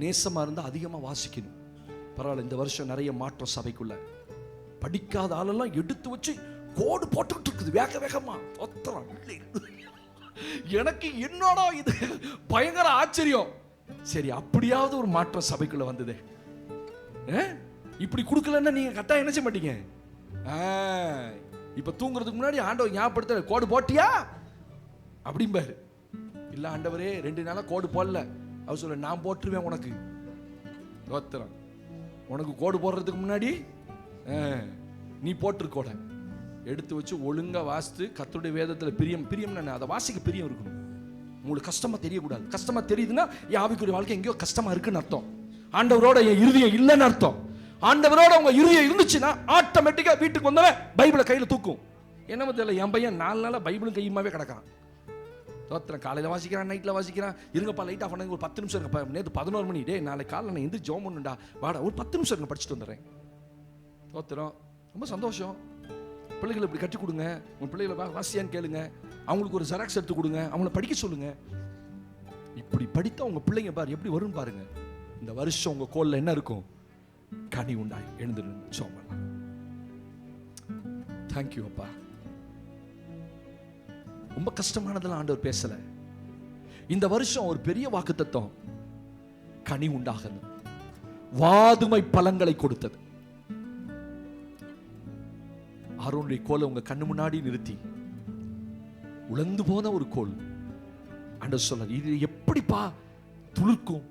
Speaker 1: நேசமா இருந்தா அதிகமா வாசிக்கணும். பரவாயில்ல, இந்த வருஷம் நிறைய மாற்றம் சபைக்குள்ள. படிக்காத ஆளெல்லாம் எடுத்து வச்சு கோடு போட்டுக்கிட்டு இருக்குது வேக வேகமா. எனக்கு என்னடா இது பயங்கர ஆச்சரியம். சரி, அப்படியாவது ஒரு மாற்றம் சபைக்குள்ள வந்ததே. இப்படி கொடுக்கலன்னா நீங்க கரெக்டா என்ன செய்ய மாட்டீங்க. இப்ப தூங்குறதுக்கு முன்னாடி ஆண்டவர் ஞாபகப்படுத்த, கோடு போட்டியா அப்படிம்பாரு. இல்ல ஆண்டவரே 2 நாளா கோடு போடல. அவர் சொல்ல, நான் போட்டுருவேன் உனக்கு. தோத்திரம், உனக்கு கோடு போடுறதுக்கு முன்னாடி நீ போட்டிருக்கோட எடுத்து வச்சு ஒழுங்கா வாசித்து கர்த்தருடைய வேதத்தில் பிரியம்னா அதை வாசிக்க பிரியம் இருக்கணும். உங்களுக்கு கஷ்டமா தெரியக்கூடாது. கஷ்டமா தெரியுதுன்னா என் ஆவிக்குரிய வாழ்க்கை எங்கேயோ கஷ்டமா இருக்குன்னு அர்த்தம். ஆண்டவரோட என் இருதயம் இல்லைன்னு அர்த்தம். ஆண்டவரோட உங்க இருதயம் இருந்துச்சுன்னா ஆட்டோமேட்டிக்கா வீட்டுக்கு வந்தவன் பைபிளை கையில தூக்கும். என்ன தெரியல, என் பையன் 4 நாளா பைபிளும் கையுமாவே கிடக்கான். தோத்திரம், காலையில வாசிக்கிறான், நைட்ல வாசிக்கிறான். இருங்கப்பா லைட் ஆஃப் பண்ணுங்க, ஒரு 10 நிமிஷம் இருங்கப்பா. நேற்று 11 மணி, டே நாளை காலைல நான் எந்திரிச்சு ஜெபம் பண்ணுடா, வாடா ஒரு 10 நிமிஷம் இருங்க, படிச்சுட்டு வந்துடுறேன். தோத்திரம், ரொம்ப சந்தோஷம். பிள்ளைகளை இப்படி கட்டி கொடுங்க. உங்க பிள்ளைகளை வாசியான்னு கேளுங்க, அவங்களுக்கு ஒரு ஜெராக்ஸ் எடுத்து கொடுங்க, அவங்கள படிக்க சொல்லுங்க. இப்படி படித்தா உங்க பிள்ளைங்க பாரு எப்படி வரும் பாருங்க. இந்த வருஷம் உங்க கோல்ல என்ன இருக்கும்? கனி உண்டாய் எழுந்துரு சோமலாம். தேங்க்யூ அப்பா. ரொம்ப கஷ்டமானதெல்லாம் ஆண்டவர் பேசல. இந்த வருஷம் ஒரு பெரிய வாக்குத்தத்தம், கனி உண்டாகணும், வாதுமை பழங்களை கொடுத்தது. ஆரோனுடைய கோலை உங்க கண்ணு முன்னாடி நிறுத்தி, உலர்ந்து போன ஒரு கோல் ஆண்டவர் சொல்றார், இது எப்படிப்பா துளிர்க்கும்?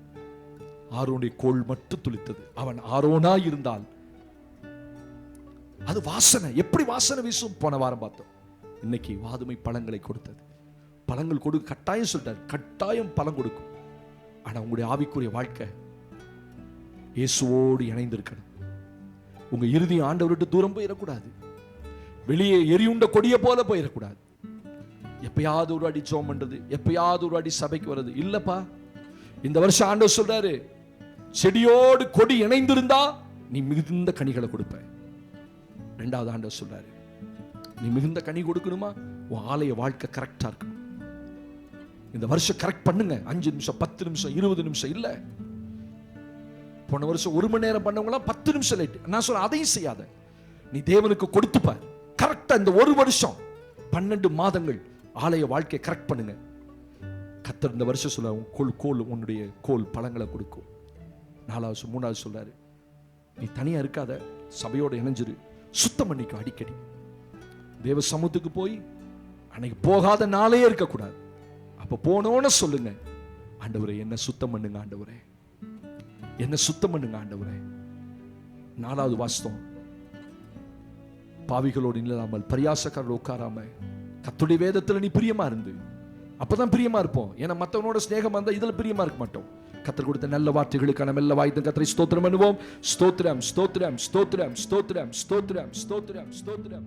Speaker 1: ஆரோனுடைய கோல் மட்டும் துளித்தது. அவன் ஆரோனா இருந்தால் அது வாசனை எப்படி வாசனை வீசும்? போன வாரம் பார்த்தோம். இன்னைக்கு வாதுமை பழங்களை கொடுத்தது. பழங்கள் கொடுக்க கட்டாயம் சொல்றார், கட்டாயம் பழம் கொடுக்கும். ஆனா உங்களுடைய ஆவிக்குரிய வாழ்க்கை இயேசுவோடு இணைந்திருக்கணும். உங்க இறுதியும் ஆண்டவரை விட்டு தூரம் போயிடக்கூடாது. வெளியே எரியுண்ட கொடிய போல போயிடக்கூடாது. எப்பயாவது ஒரு அடி ஜெபம் பண்றது, எப்பயாவது ஒரு அடி சபைக்கு வர்றது இல்லப்பா. இந்த வருஷம் ஆண்டவர் சொல்றாரு, செடியோடு கொடி இணைந்திருந்தா நீ மிகுந்த கனிகளை கொடுப்ப. ரெண்டாவது ஆண்டவர் சொல்றாரு, நீ மிகுந்த கனி கொடுக்கணுமா, உன் ஆலய வாழ்க்கை கரெக்டா இருக்கணும். இந்த வருஷம் கரெக்ட் பண்ணுங்க. 5 நிமிஷம் 10 நிமிஷம் 20 நிமிஷம் இல்ல. போன வருஷம் 1 மணி நேரம் பண்ணவங்களாம் 10 நிமிஷம் லேட். நான் சொல்ல அதையும் செய்யாத. நீ தேவனுக்கு கொடுத்துப்பார். கரெக்டா இந்த 1 வருஷம் 12 மாதங்கள் ஆலய வாழ்க்கையை கரெக்ட் பண்ணுங்க. கர்த்தர் இந்த வருஷம் சொல்ல கோல் உன்னுடைய கோல் பழங்களை கொடுக்கும். 4வது 3வது சொல்றாரு, நீ தனியா இருக்காத, சபையோட இணைஞ்சிரு, சுத்தம் பண்ணிக்கும். அடிக்கடி தேவ சமூகத்துக்கு போய் அன்னைக்கு போகாத நாளே இருக்கக்கூடாது. அப்ப போனோன்னு சொல்லுங்க, ஆண்டவரே என்ன சுத்தம் பண்ணுங்க, ஆண்டவரே என்ன சுத்தம் பண்ணுங்க ஆண்டவரே. 4வது வாஸ்தவம், பாவிகளோடு இல்லாமல் பரியாசக்காரோடு உட்காராம கர்த்தருடைய வேதத்துல நீ பிரியமா இருந்து, அப்பதான் பிரியமா இருப்போம். ஏன்னா மற்றவனோட ஸ்நேகம் வந்தா இதுல பிரியமா இருக்க மாட்டோம். கர்த்தர் கொடுத்த நல்ல வார்த்தைகளுக்கான மெல்ல வாய்ந்த கர்த்தரை ஸ்தோத்திரம் பண்ணுவோம். ஸ்தோத்திரம் ஸ்தோத்திரம் ஸ்தோத்திரம் ஸ்தோத்திரம் ஸ்தோத்திரம் ஸ்தோத்திரம் ஸ்தோத்திரம்.